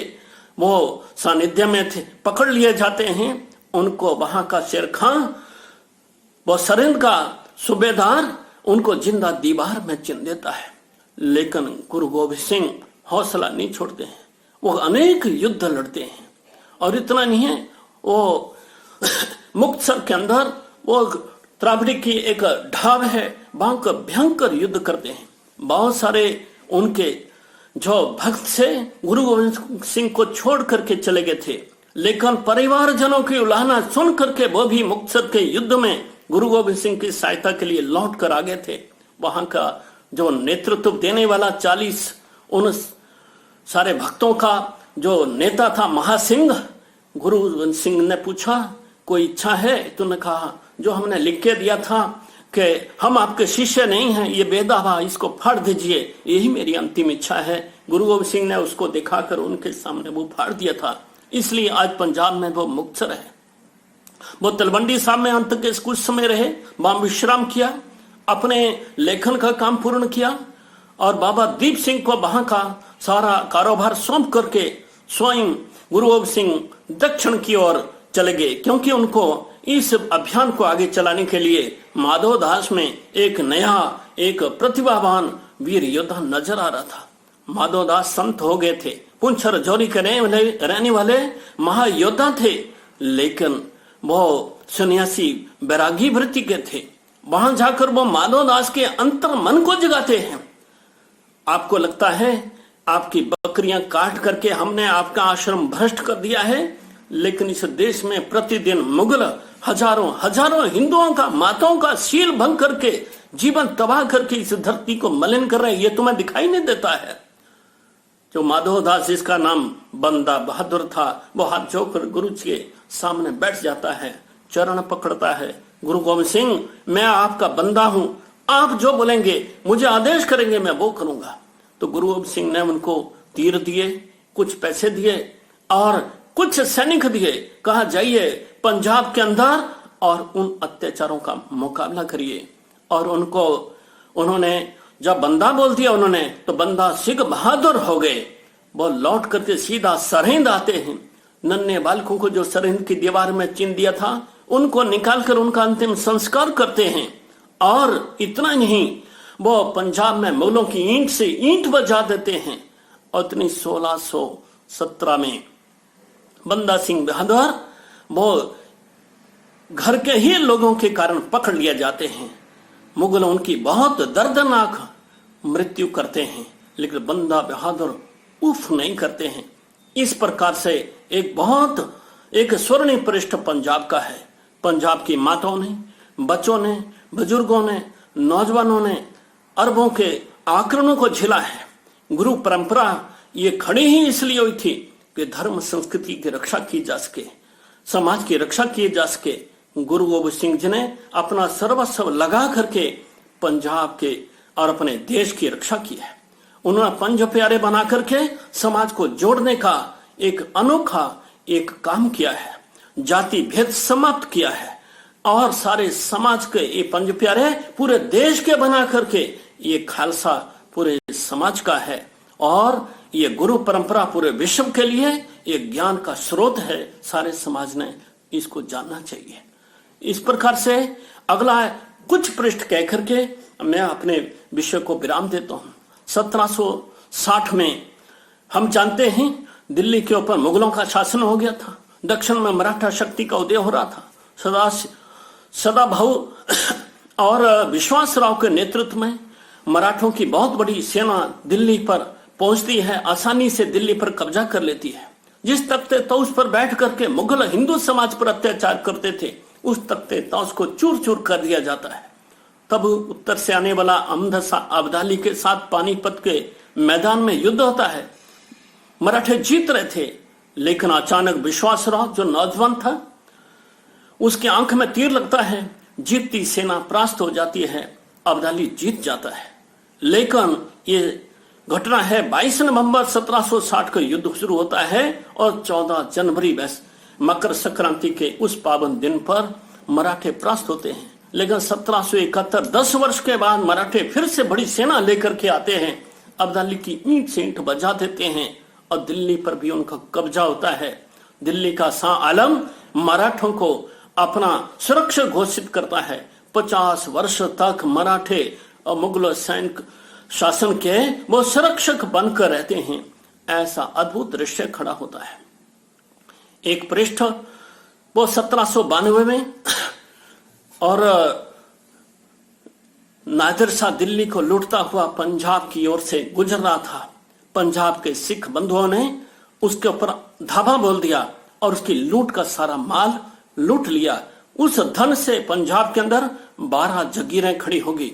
वो सानिध्य में थे, पकड़ लिए जाते हैं। उनको वहां का शेर खां, वो सरिंद का सूबेदार, उनको जिंदा दीवार में चिन देता है। लेकिन गुरु गोविंद सिंह हौसला नहीं छोड़ते हैं, वो अनेक युद्ध लड़ते हैं। और इतना नहीं है, वो मुक्तसर के अंदर वो त्रावड़ी की एक ढाब है, वहां का भयंकर युद्ध करते हैं। बहुत सारे उनके जो भक्त से गुरु गोविंद सिंह को छोड़ करके चले गए थे, लेकिन परिवारजनों की उलाहना सुन करके वो भी मुक्तसर के युद्ध में गुरु गोविंद सिंह की सहायता के लिए लौट कर आ गए थे। वहां का जो नेतृत्व देने वाला 40 उन सारे भक्तों का जो नेता था महासिंह, गुरु गोविंद सिंह ने पूछा कोई इच्छा है? तूने कहा जो हमने लिख के दिया था कि हम आपके शिष्य नहीं हैं, ये बेदावा, इसको फाड़ दीजिए, यही मेरी अंतिम इच्छा है। गुरु गोविंद सिंह ने उसको दिखाकर उनके सामने वो फाड़ दिया था। इसलिए आज पंजाब में वो मुक्तसर है। वो तलवंडी साहब में अंत के कुछ समय रहे, वहां विश्राम किया, अपने लेखन का काम पूर्ण किया, और बाबा दीप सिंह को वहां का सारा कारोबार सौंप करके स्वयं गुरु गोविंद सिंह दक्षिण की ओर चले गए, क्योंकि उनको इस अभियान को आगे चलाने के लिए माधवदास में एक नया, एक प्रतिभावान वीर योद्धा नजर आ रहा था। माधवदास संत हो गए थे, पुंछ रजौरी के रहने वाले महायोद्धा थे, लेकिन वो सन्यासी बैरागी वृत्ति के थे। वहां जाकर वो माधवदास के अंतर मन को जगाते हैं। आपको लगता है आपकी बकरियां काट करके हमने आपका आश्रम भ्रष्ट कर दिया है, लेकिन इस देश में प्रतिदिन मुगल हजारों हिंदुओं का, माताओं का शील भंग करके, जीवन तबाह करके इस धरती को मलिन कर रहे हैं। ये तुम्हें दिखाई नहीं देता है? जो माधवदास, जिसका नाम बंदा बहादुर था, वो हाथ जोड़कर गुरु जी के सामने बैठ जाता है, चरण पकड़ता है। गुरु गोविंद सिंह, मैं आपका बंदा हूं, आप जो बोलेंगे, मुझे आदेश करेंगे, मैं वो करूंगा। तो गुरु गोविंद सिंह ने उनको तीर दिए, कुछ पैसे दिए और कुछ सैनिक दिए, कहा जाइए पंजाब के अंदर और उन अत्याचारों का मुकाबला करिए। और उन्होंने जब बंदा बोल दिया उन्होंने, तो बंदा सिख बहादुर हो गए। वो लौट करके सीधा सरहिंद आते हैं। नन्हे बालकों को जो सरहिंद की दीवार में चिन दिया था, उनको निकालकर उनका अंतिम संस्कार करते हैं। और इतना नहीं, वो पंजाब में मुगलों की ईंट से ईंट बजा देते हैं। और इतनी 1617 में बंदा सिंह बहादुर वो घर के ही लोगों के कारण पकड़ लिया जाते हैं। मुगल उनकी बहुत दर्दनाक मृत्यु करते हैं, लेकिन बंदा बहादुर उफ नहीं करते हैं। इस प्रकार से एक स्वर्णिम पृष्ठ पंजाब का है। पंजाब की माताओं ने, बच्चों ने, बुजुर्गों ने, नौजवानों ने अरबों के आक्रमणों को झेला है। गुरु परंपरा ये खड़ी ही इसलिए हुई थी कि धर्म संस्कृति की रक्षा की जा सके, समाज की रक्षा की जा सके। गुरु गोबिंद सिंह जी ने अपना सर्वस्व लगा करके पंजाब के और अपने देश की रक्षा की है। उन्होंने पंज प्यारे बना करके समाज को जोड़ने का एक अनोखा एक काम किया है, जाति भेद समाप्त किया है और सारे समाज के ये पंज प्यारे पूरे देश के बना करके ये खालसा पूरे समाज का है। और ये गुरु परंपरा पूरे विश्व के लिए एक ज्ञान का स्रोत है। सारे समाज ने इसको जानना चाहिए। इस प्रकार से अगला कुछ पृष्ठ कह करके मैं अपने विषय को विराम देता हूं। 1760 में हम जानते हैं दिल्ली के ऊपर मुगलों का शासन हो गया था। दक्षिण में मराठा शक्ति का उदय हो रहा था। सदाभाऊ और विश्वासराव के नेतृत्व में मराठों की बहुत बड़ी सेना दिल्ली पर पहुंचती है, आसानी से दिल्ली पर कब्जा कर लेती है। जिस तख्ते तौस पर बैठ करके मुगल हिंदू समाज पर अत्याचार करते थे, उस तख्ते तौस को चूर चूर कर दिया जाता है। तब उत्तर से आने वाला अहमद शाह अब्दाली के साथ पानीपत के मैदान में युद्ध होता है। मराठे जीत रहे थे, लेकिन अचानक विश्वासराव जो नौजवान था, उसकी आंख में तीर लगता है। जीतती सेना परास्त हो जाती है, अब्दाली जीत जाता है। लेकिन ये घटना है 22 नवंबर 1760 को युद्ध शुरू होता है और 14 जनवरी मकर संक्रांति के उस पावन दिन पर मराठे परास्त होते हैं। लेकिन 1771 10 वर्ष के बाद मराठे फिर से बड़ी सेना लेकर के आते हैं, अब्दाली की ईंट से ईंट बजा देते हैं और दिल्ली पर भी उनका कब्जा होता है। दिल्ली का शाह आलम मराठों को अपना सुरक्षक घोषित करता है। 50 वर्ष तक मराठे और मुगल सैनिक शासन के वो संरक्षक बनकर रहते हैं। ऐसा अद्भुत दृश्य खड़ा होता है। एक पृष्ठ वो 1792 में और नादिर शाह दिल्ली को लूटता हुआ पंजाब की ओर से गुजर रहा था। पंजाब के सिख बंधुओं ने उसके ऊपर धावा बोल दिया और उसकी लूट का सारा माल लूट लिया। उस धन से पंजाब के अंदर 12 जगीरें खड़ी होगी।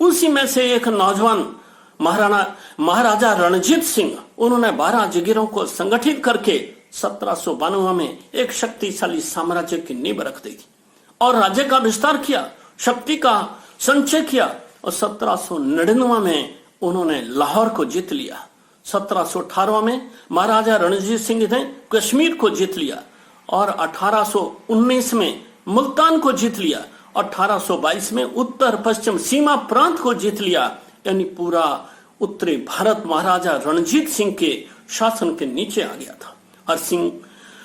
उसी में से एक नौजवान महाराजा रणजीत सिंह, उन्होंने 12 जगीरों को संगठित करके 1792 में एक शक्तिशाली साम्राज्य की नींव रख दी और राज्य का विस्तार किया, शक्ति का संचय किया। और 1799 में उन्होंने लाहौर को जीत लिया। 1718 में महाराजा रणजीत सिंह ने कश्मीर को जीत लिया और 1819 में मुल्तान को जीत लिया। 1822 में उत्तर पश्चिम सीमा प्रांत को जीत लिया। यानी पूरा उत्तरी भारत महाराजा रणजीत सिंह के शासन के नीचे आ गया था। हर सिंह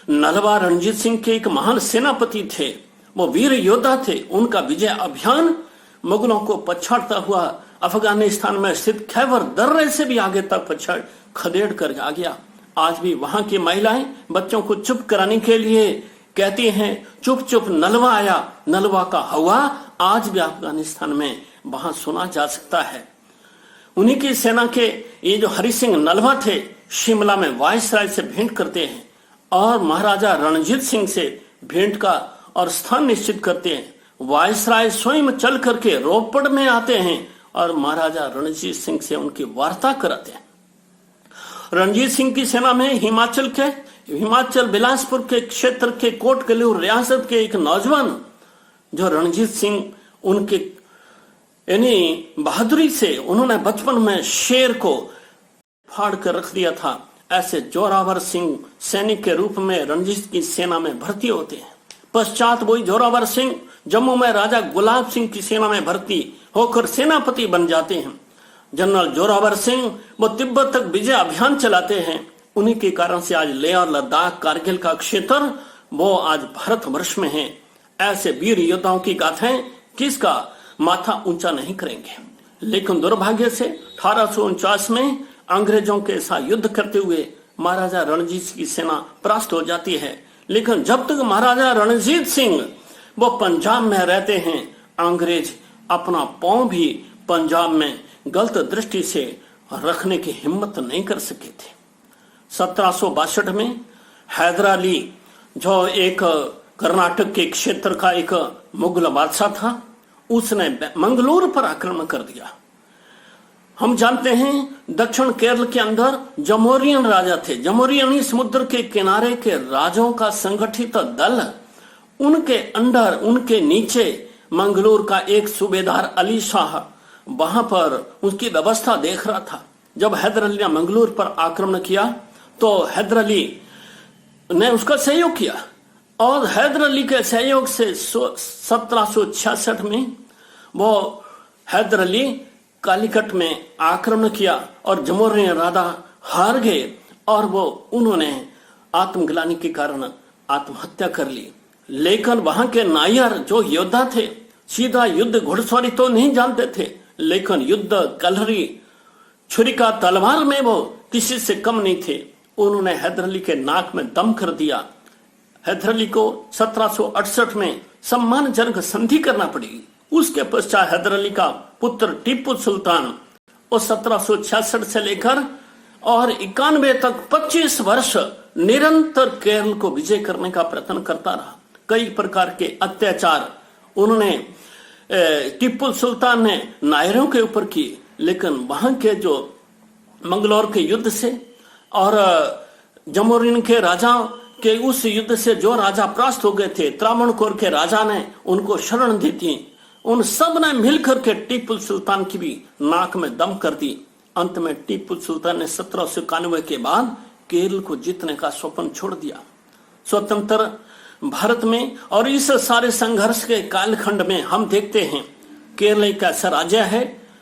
नलवा रणजीत सिंह के एक महान सेनापति थे, वो वीर योद्धा थे। उनका विजय अभियान मुगलों को पछाड़ता हुआ अफगानिस्तान में स्थित खैबर दर्रे से भी आगे तक खदेड़ कर आ गया। आज भी वहां की महिलाएं बच्चों को चुप कराने के लिए कहती हैं, चुप चुप नलवा आया। नलवा का हवा आज भी अफगानिस्तान में वहां सुना जा सकता है। उन्हीं की सेना के ये जो हरि सिंह नलवा थे, शिमला में वायसराय से भेंट करते हैं और महाराजा रणजीत सिंह से भेंट का और स्थान निश्चित करते हैं। वायसराय स्वयं चल करके रोपड़ में आते हैं और महाराजा रणजीत सिंह से उनकी वार्ता कराते हैं। रणजीत सिंह की सेना में हिमाचल बिलासपुर के क्षेत्र के कोट कलियूर रियासत के एक नौजवान, जो रणजीत सिंह उनके यानी बहादुरी से उन्होंने बचपन में शेर को फाड़ कर रख दिया था, ऐसे जोरावर सिंह सैनिक के रूप में रणजीत की सेना में भर्ती होते हैं। पश्चात वही जोरावर सिंह जम्मू में राजा गुलाब सिंह की सेना में भर्ती होकर सेनापति बन जाते हैं। जनरल जोरावर सिंह वो तिब्बत तक विजय अभियान चलाते हैं। उन्हीं के कारण से आज लेह और लद्दाख कारगिल का क्षेत्र वो आज भारत वर्ष में है। ऐसे वीर योद्धाओं की गाथाएं किसका माथा ऊंचा नहीं करेंगे। लेकिन दुर्भाग्य से 1849 में अंग्रेजों के साथ युद्ध करते हुए महाराजा रणजीत सिंह की सेना परास्त हो जाती है। लेकिन जब तक महाराजा रणजीत सिंह वो पंजाब में रहते हैं, अंग्रेज अपना पांव भी पंजाब में गलत दृष्टि से रखने की हिम्मत नहीं कर सके थे। 1762 में हैदर अली जो एक कर्नाटक के क्षेत्र का एक मुगल बादशाह था, उसने मंगलोर पर आक्रमण कर दिया। हम जानते हैं दक्षिण केरल के अंदर जमोरियन राजा थे। जमोरियनी समुद्र के किनारे के राजाओं का संगठित दल, उनके अंडर, उनके नीचे मंगलोर का एक सूबेदार अली शाह वहां पर उसकी व्यवस्था देख रहा था। जब हैदर अली ने मंगलोर पर आक्रमण किया तो हैदर अली ने उसका सहयोग किया और हैदर अली के सहयोग से 1766 में वो हैदर अली कालीकट में आक्रमण किया और जमोरियन राजा हार गए और वो उन्होंने आत्मग्लानि के कारण आत्महत्या कर ली। लेकिन वहां के नायर जो योद्धा थे, सीधा युद्ध घुड़सवारी तो नहीं जानते थे, लेकिन युद्ध कलहरी छुरिका तलवार में वो किसी से कम नहीं थे। उन्होंने हैदर अली के नाक में दम कर दिया। हैदर अली को 1768 में सम्मानजनक संधि करना पड़ी। उसके पश्चात हैदर अली का पुत्र टीपू सुल्तान और 1766 से लेकर और 91 तक 25 वर्ष निरंतर केरल को विजय करने का प्रयत्न करता रहा। कई प्रकार के अत्याचार उन्होंने टीपू सुल्तान ने नायरों के ऊपर किए, लेकिन वहां के जो मंगलौर के युद्ध से और जमोरिन के राजा के उस युद्ध से जो राजा परास्त हो गए थे, त्रावणकोर के राजा ने उनको शरण दी थी, उन सब ने मिलकर के टीपू सुल्तान की भी नाक में दम कर दी। अंत में टीपू सुल्तान ने 1791 के बाद केरल को जीतने का स्वप्न छोड़ दिया। स्वतंत्र भारत में और इस सारे संघर्ष के कालखंड में हम देखते हैं केरल एक ऐसा राज्य है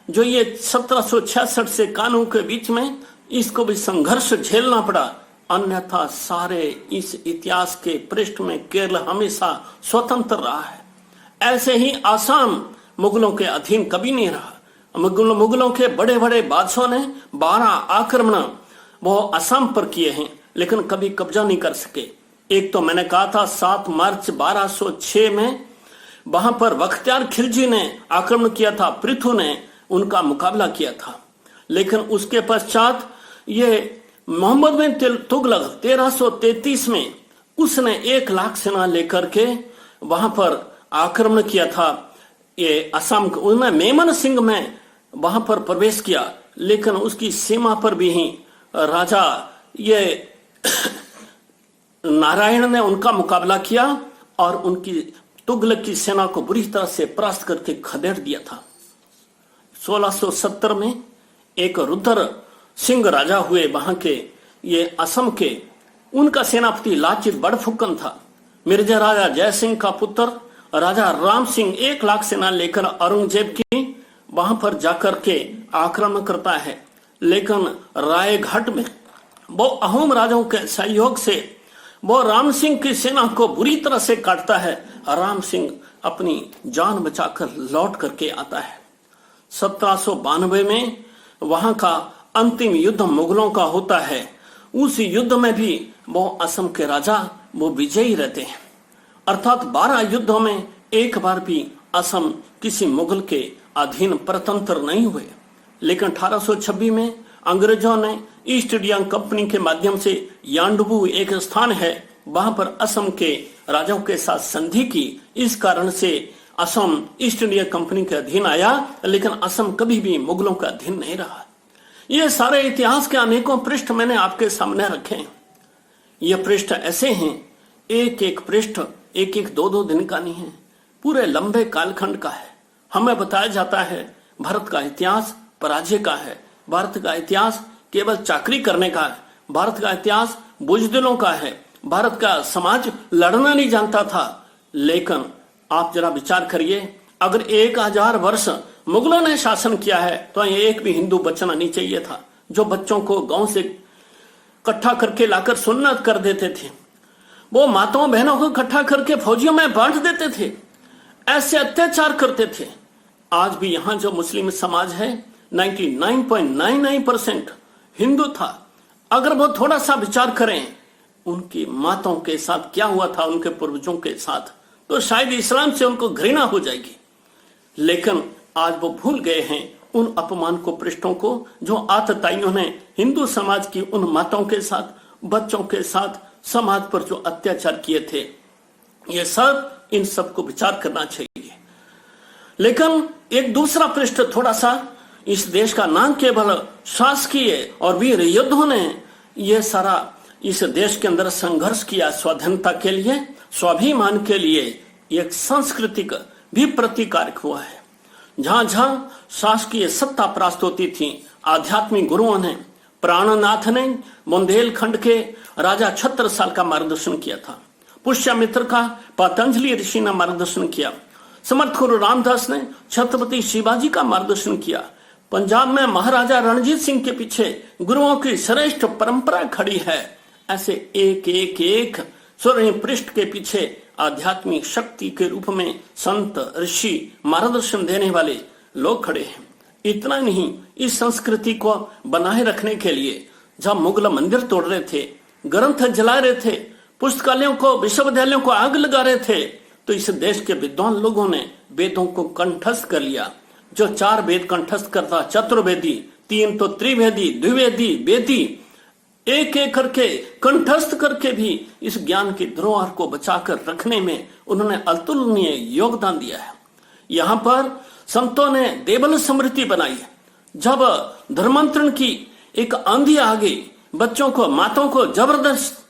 जो ये 1766 से कानून के बीच में इसको भी संघर्ष झेलना पड़ा, अन्यथा सारे इस इतिहास के पृष्ठ में केरल हमेशा स्वतंत्र रहा है। ऐसे ही आसाम मुगलों के अधीन कभी नहीं रहा। मुगलों के बड़े बड़े बादशाहों ने 12 आक्रमण वो आसाम पर किए हैं, लेकिन कभी कब्जा नहीं कर सके। एक तो मैंने कहा था 7 मार्च 1206 में वहां पर बख्तियार खिलजी ने आक्रमण किया था, पृथु ने उनका मुकाबला किया था। लेकिन उसके पश्चात ये मोहम्मद बिन तुगलक 1333 में उसने 1 लाख सेना लेकर के वहां पर आक्रमण किया था। ये असम उन्होंने मेमन सिंह में वहां पर प्रवेश किया, लेकिन उसकी सीमा पर भी ही राजा ये नारायण ने उनका मुकाबला किया और उनकी तुगलक की सेना को बुरी तरह से परास्त करके खदेड़ दिया था। 1670 में एक रुद्र सिंह राजा हुए वहां के, ये असम के, उनका सेनापति लाचित बड़फुकन था। मिर्जा राजा जय सिंह का पुत्र राजा राम सिंह 1 लाख सेना लेकर औरंगजेब की वहां पर जाकर के आक्रमण करता है, लेकिन रायघाट में वो अहोम राजाओं के सहयोग से वो राम सिंह की सेना को बुरी तरह से काटता है। राम सिंह अपनी जान बचाकर लौट करके आता है। 1792 में वहां का अंतिम युद्ध मुगलों का होता है। उस युद्ध में भी वो असम के राजा वो विजयी रहते हैं, अर्थात 12 युद्धों में एक बार भी असम किसी मुगल के अधीन परतंत्र नहीं हुए। लेकिन 1826 में अंग्रेजों ने ईस्ट इंडिया कंपनी के माध्यम से यांडबू एक स्थान है, वहां पर असम के राजाओं के साथ संधि की। इस कारण से असम ईस्ट इंडिया कंपनी के अधीन आया, लेकिन असम कभी भी मुगलों का अधीन नहीं रहा। ये सारे इतिहास के अनेकों पृष्ठ मैंने आपके सामने रखे हैं। ये पृष्ठ ऐसे हैं, एक एक पृष्ठ एक एक 2-2 दिन का नहीं है, पूरे लंबे कालखंड का है। हमें बताया जाता है भारत का इतिहास पराजय का है, भारत का इतिहास केवल चाकरी करने का है, भारत का इतिहास बुजदिलों का है, भारत का समाज लड़ना नहीं जानता था। लेकिन आप जरा विचार करिए, अगर 1000 वर्ष मुगलों ने शासन किया है तो ये एक भी हिंदू बचना नहीं चाहिए था, जो बच्चों को गांव से इकट्ठा करके लाकर सुन्नत कर देते थे, वो माताओं बहनों को इकट्ठा करके फौजियों में बांट देते थे, ऐसे अत्याचार करते थे। आज भी यहां जो मुस्लिम समाज है 99.99% हिंदू था। अगर वो थोड़ा सा विचार करें उनकी माताओं के साथ क्या हुआ था, उनके पूर्वजों के साथ, तो शायद इस्लाम से उनको घृणा हो जाएगी। लेकिन आज वो भूल गए हैं उन अपमान को, पृष्ठों को जो आतताइयों ने हिंदू समाज की उन माताओं के साथ, बच्चों के साथ, समाज पर जो अत्याचार किए थे। ये सब, इन सबको विचार करना चाहिए। लेकिन एक दूसरा पृष्ठ थोड़ा सा, इस देश का नाम केवल शासकीय और वीर योद्धाओं ने ये सारा इस देश के अंदर संघर्ष किया स्वाधीनता के लिए, स्वाभिमान के लिए। एक सांस्कृतिक भी प्रतिकारक हुआ है। जहां जहां शासकीय सत्ता प्राप्त होती थी, आध्यात्मिक गुरुओं ने, प्राणनाथ ने बुंदेलखंड के राजा छत्रसाल का मार्गदर्शन किया था। पुष्यमित्र का पतंजलि ऋषि ने मार्गदर्शन किया। समर्थ गुरु रामदास ने छत्रपति शिवाजी का मार्गदर्शन किया। पंजाब में महाराजा रणजीत सिंह के पीछे गुरुओं की श्रेष्ठ परंपरा खड़ी है। ऐसे एक एक एक स्वर्ण पृष्ठ के पीछे आध्यात्मिक शक्ति के रूप में संत, ऋषि, मार्गदर्शन देने वाले लोग खड़े हैं। इतना नहीं, इस संस्कृति को बनाए रखने के लिए जब मुगल मंदिर तोड़ रहे थे, ग्रंथ जला रहे थे, पुस्तकालयों को, विश्वविद्यालयों को आग लगा रहे थे, तो इस देश के विद्वान लोगों ने वेदों को कंठस्थ कर लिया। जो 4 वेद कंठस्थ करता, चतुर्वेदी, 3 तो त्रिवेदी, द्विवेदी, वेदी, एक एक करके कंठस्थ करके भी इस ज्ञान की धरोहर को बचाकर रखने में उन्होंने अतुलनीय योगदान दिया है। यहाँ पर संतों ने देवल स्मृति बनाई। जब धर्मांतरण की एक आंधी आ गई, बच्चों को, माताओं को जबरदस्त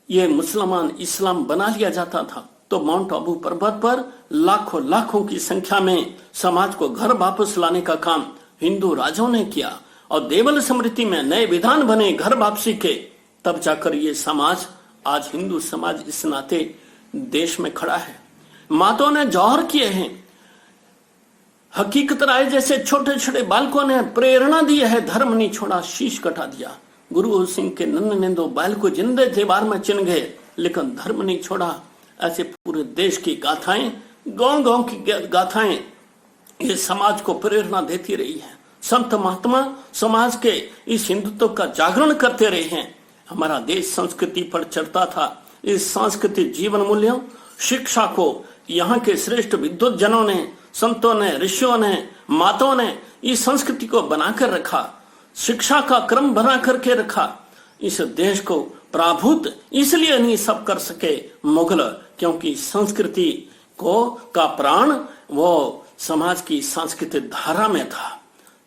ये मुसलमान इस्लाम बना लिया जाता था, तो माउंट आबू पर्वत पर लाखों लाखों की संख्या में समाज को घर वापस लाने का काम हिंदू राजाओं ने किया और देवल स्मृति में नए विधान बने घर वापसी के। तब जाकर ये समाज, आज हिंदू समाज इस नाते देश में खड़ा है। माताओं ने जौहर किए हैं। हकीकत राय जैसे छोटे छोटे बालकों ने प्रेरणा दी है, धर्म नहीं छोड़ा, शीश कटा दिया। गुरु सिंह के नन्हे दो बाल को जिंदे दीवार में चिन गए, लेकिन धर्म नहीं छोड़ा। ऐसे पूरे देश की गाथाएं, गांव गांव की गाथाएं ये समाज को प्रेरणा देती रही है। संत महात्मा समाज के इस हिंदुत्व का जागरण करते रहे हैं। हमारा देश संस्कृति पर चलता था। इस सांस्कृतिक जीवन मूल्यों, शिक्षा को यहाँ के श्रेष्ठ विद्वत जनों ने, संतों ने, ऋषियों ने, माताओं ने इस संस्कृति को बनाकर रखा, शिक्षा का क्रम बना करके रखा। इस देश को पराभूत इसलिए नहीं सब कर सके मुगल, क्योंकि संस्कृति को का प्राण वो समाज की सांस्कृतिक धारा में था।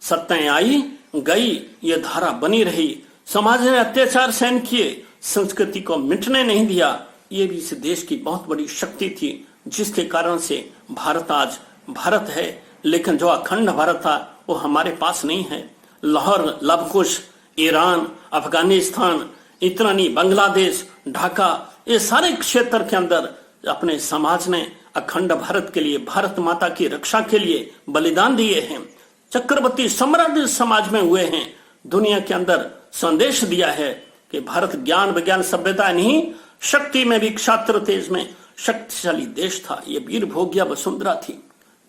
सत्ताएं आई गई, ये धारा बनी रही। समाज ने अत्याचार सहन किए, संस्कृति को मिटने नहीं दिया। ये भी इस देश की बहुत बड़ी शक्ति थी, जिसके कारण से भारत आज भारत है। लेकिन जो अखंड भारत था वो हमारे पास नहीं है। लाहौर, लवकुश, ईरान, अफगानिस्तान, इतना नहीं, बांग्लादेश, ढाका, ये सारे क्षेत्र के अंदर अपने समाज ने अखंड भारत के लिए, भारत माता की रक्षा के लिए बलिदान दिए हैं। चक्रवर्ती साम्राज्य समाज में हुए हैं। दुनिया के अंदर संदेश दिया है कि भारत ज्ञान, विज्ञान, सभ्यता नहीं, शक्ति में भी क्षात्र तेज में शक्तिशाली देश था। ये वीर भोग्या वसुंधरा थी।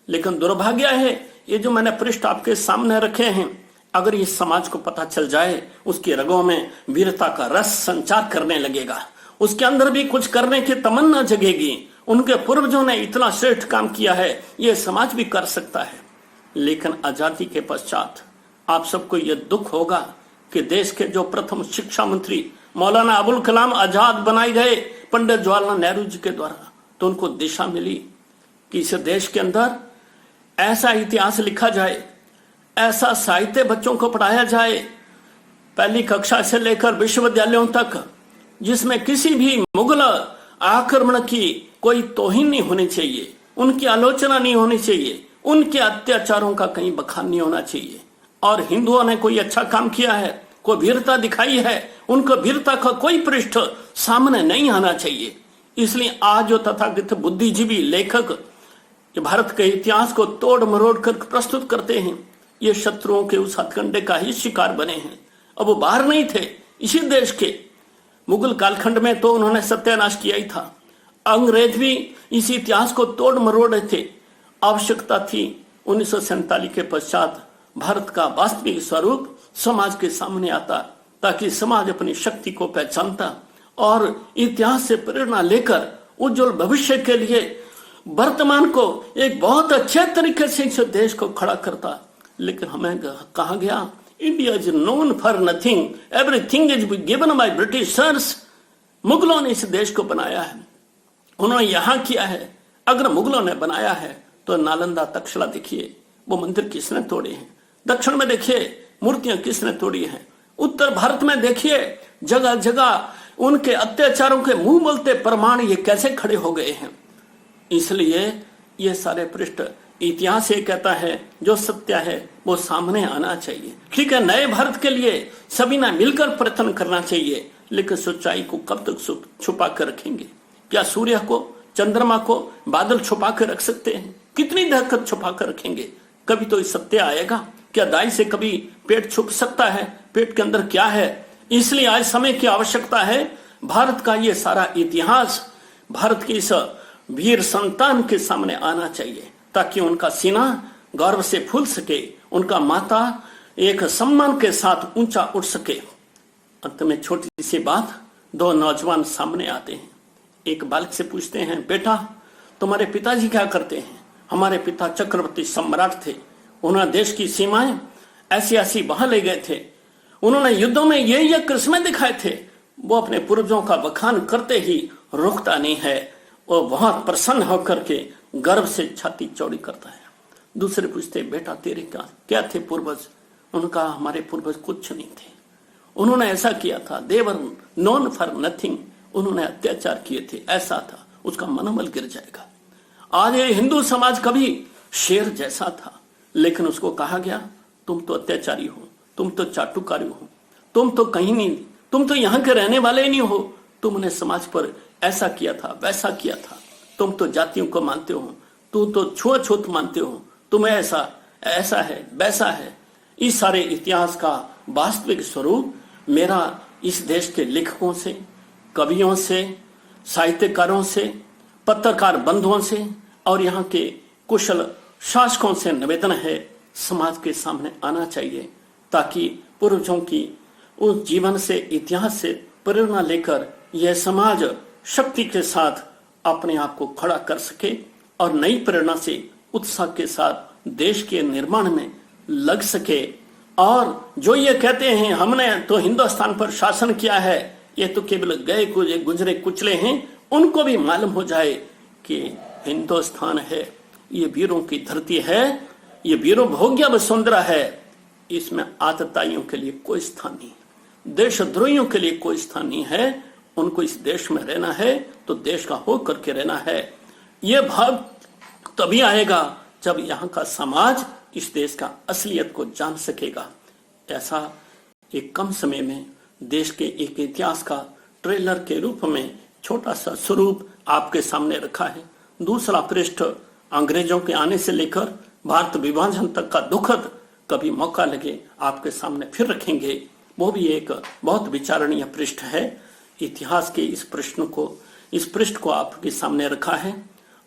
लेकिन दुर्भाग्य है, ये जो मैंने पृष्ठ आपके सामने रखे हैं, अगर इस समाज को पता चल जाए, उसकी रगों में वीरता का रस संचार करने लगेगा, उसके अंदर भी कुछ करने की तमन्ना जगेगी। उनके पूर्वजों ने इतना श्रेष्ठ काम किया है, ये समाज भी कर सकता है। लेकिन आजादी के पश्चात आप सबको यह दुख होगा कि देश के जो प्रथम शिक्षा मंत्री मौलाना अबुल कलाम आजाद बनाए गए पंडित जवाहरलाल नेहरू जी के द्वारा, तो उनको दिशा मिली कि इस देश के अंदर ऐसा इतिहास लिखा जाए, ऐसा साहित्य बच्चों को पढ़ाया जाए, पहली कक्षा से लेकर विश्वविद्यालयों तक, जिसमें किसी भी मुगल आक्रमण की कोई तौहीन नहीं होनी चाहिए, उनकी आलोचना नहीं होनी चाहिए, उनके अत्याचारों का कहीं बखान नहीं होना चाहिए। और हिंदुओं ने कोई अच्छा काम किया है, कोई वीरता दिखाई है, उनको वीरता का कोई पृष्ठ सामने नहीं आना चाहिए। इसलिए आज जो तथाकथित बुद्धिजीवी लेखक भारत के इतिहास को तोड़ मरोड़ कर प्रस्तुत करते हैं, ये शत्रुओं के उस हथकंडे का ही शिकार बने हैं। अब वो बाहर नहीं थे, इसी देश के मुगल कालखंड में तो उन्होंने सत्यानाश किया ही था। अंग्रेज भी इस इतिहास को तोड़ मरोड़ रहे थे। आवश्यकता थी 1947 के पश्चात भारत का वास्तविक स्वरूप समाज के सामने आता, ताकि समाज अपनी शक्ति को पहचानता और इतिहास से प्रेरणा लेकर उज्जवल भविष्य के लिए वर्तमान को एक बहुत अच्छे तरीके से इस देश को खड़ा करता। लेकिन हमें कहा गया India is known for nothing, everything is given by Britishers. मुगलों ने इस देश को बनाया है, उन्होंने यहां किया है। अगर मुगलों ने बनाया है तो नालंदा तक्षशिला देखिए, वो मंदिर किसने तोड़े हैं। दक्षिण में देखिए मूर्तियां किसने तोड़ी हैं। उत्तर भारत में देखिए जगह जगह उनके अत्याचारों के मुंह बोलते प्रमाण ये कैसे खड़े हो गए हैं। इसलिए ये सारे पृष्ठ इतिहास ये कहता है जो सत्य है वो सामने आना चाहिए। ठीक है, नए भारत के लिए सभी ने मिलकर प्रयत्न करना चाहिए, लेकिन सच्चाई को कब तक छुपा कर रखेंगे? क्या सूर्य को, चंद्रमा को बादल छुपा कर रख सकते हैं? कितनी देर तक छुपा कर रखेंगे? कभी तो सत्य आएगा। क्या दाई से कभी पेट छुप सकता है? पेट के अंदर क्या है? इसलिए आज समय की आवश्यकता है। भारत का ये सारा इतिहास भारत की इस वीर संतान के सामने आना चाहिए, ताकि उनका सीना गौरव से फूल सके, उनका माथा एक सम्मान के साथ ऊंचा उठ सके। अंत में छोटी सी बात, दो नौजवान सामने आते हैं। एक बालक से पूछते हैं, बेटा तुम्हारे पिताजी क्या करते हैं? हमारे पिता चक्रवर्ती सम्राट थे, उन्होंने देश की सीमाएं ऐसी ऐसी बहा ले गए थे, उन्होंने युद्धों में ये कृष्ण दिखाए थे। वो अपने पूर्वजों का बखान करते ही रुकता नहीं है, वो बहुत प्रसन्न होकर के गर्व से छाती चौड़ी करता है। दूसरे पूछते, बेटा तेरे क्या थे पूर्वज? उनका हमारे पूर्वज कुछ नहीं थे, उन्होंने ऐसा किया था, देवर नोन फॉर नथिंग, उन्होंने अत्याचार किए थे, ऐसा था। उसका मनोबल गिर जाएगा। आज ये हिंदू समाज कभी शेर जैसा था, लेकिन उसको कहा गया तुम तो अत्याचारी हो, तुम तो चाटुकारी हो, तुम तो कहीं नहीं, तुम तो यहाँ के रहने वाले ही नहीं हो, तुमने समाज पर ऐसा किया था, वैसा किया था, तुम तो जातियों को मानते हो, तुम तो छुआछूत मानते हो, तुम ऐसा ऐसा है वैसा है। इस सारे इतिहास का वास्तविक स्वरूप मेरा इस देश के लेखकों से, कवियों से, साहित्यकारों से, पत्रकार बंधुओं से और यहाँ के कुशल शासकों से निवेदन है, समाज के सामने आना चाहिए, ताकि पूर्वजों की उस जीवन से, इतिहास से प्रेरणा लेकर यह समाज शक्ति के साथ अपने आप को खड़ा कर सके और नई प्रेरणा से, उत्साह के साथ देश के निर्माण में लग सके। और जो ये कहते हैं हमने तो हिंदुस्तान पर शासन किया है, ये तो केवल गए गुजरे कुचले हैं, उनको भी मालूम हो जाए कि हिंदुस्तान है, ये वीरों की धरती है, ये वीरों भोग्य वसुंधरा है, इसमें आतताइयों के लिए कोई स्थान नहीं, देशद्रोहियों के लिए कोई स्थान नहीं है। उनको इस देश में रहना है तो देश का हो करके रहना है। यह भाव तभी आएगा जब यहाँ का समाज इस देश का असलियत को जान सकेगा। ऐसा एक कम समय में देश के एक इतिहास का ट्रेलर के रूप में छोटा सा स्वरूप आपके सामने रखा है। दूसरा पृष्ठ अंग्रेजों के आने से लेकर भारत विभाजन तक का दुखद, कभी मौका लगे आपके सामने फिर रखेंगे। वो भी एक बहुत विचारणीय पृष्ठ है। इतिहास के इस पृष्ठ को आपके सामने रखा है।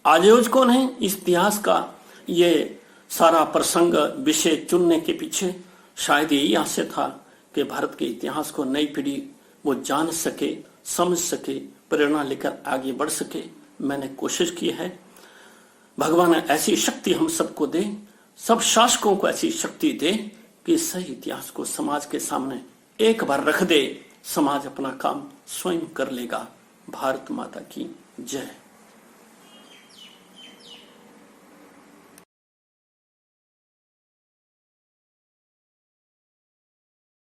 आयोजकों ने इस इतिहास का ये सारा प्रसंग विषय चुनने के पीछे शायद यही आशय था कि भारत के इतिहास को नई पीढ़ी वो जान सके, समझ सके, प्रेरणा लेकर आगे बढ़ सके। मैंने कोशिश की है। भगवान ऐसी शक्ति हम सबको दे, सब शासकों को ऐसी शक्ति दे कि सही इतिहास को समाज के सामने एक बार रख दे। समाज अपना काम स्वयं कर लेगा। भारत माता की जय।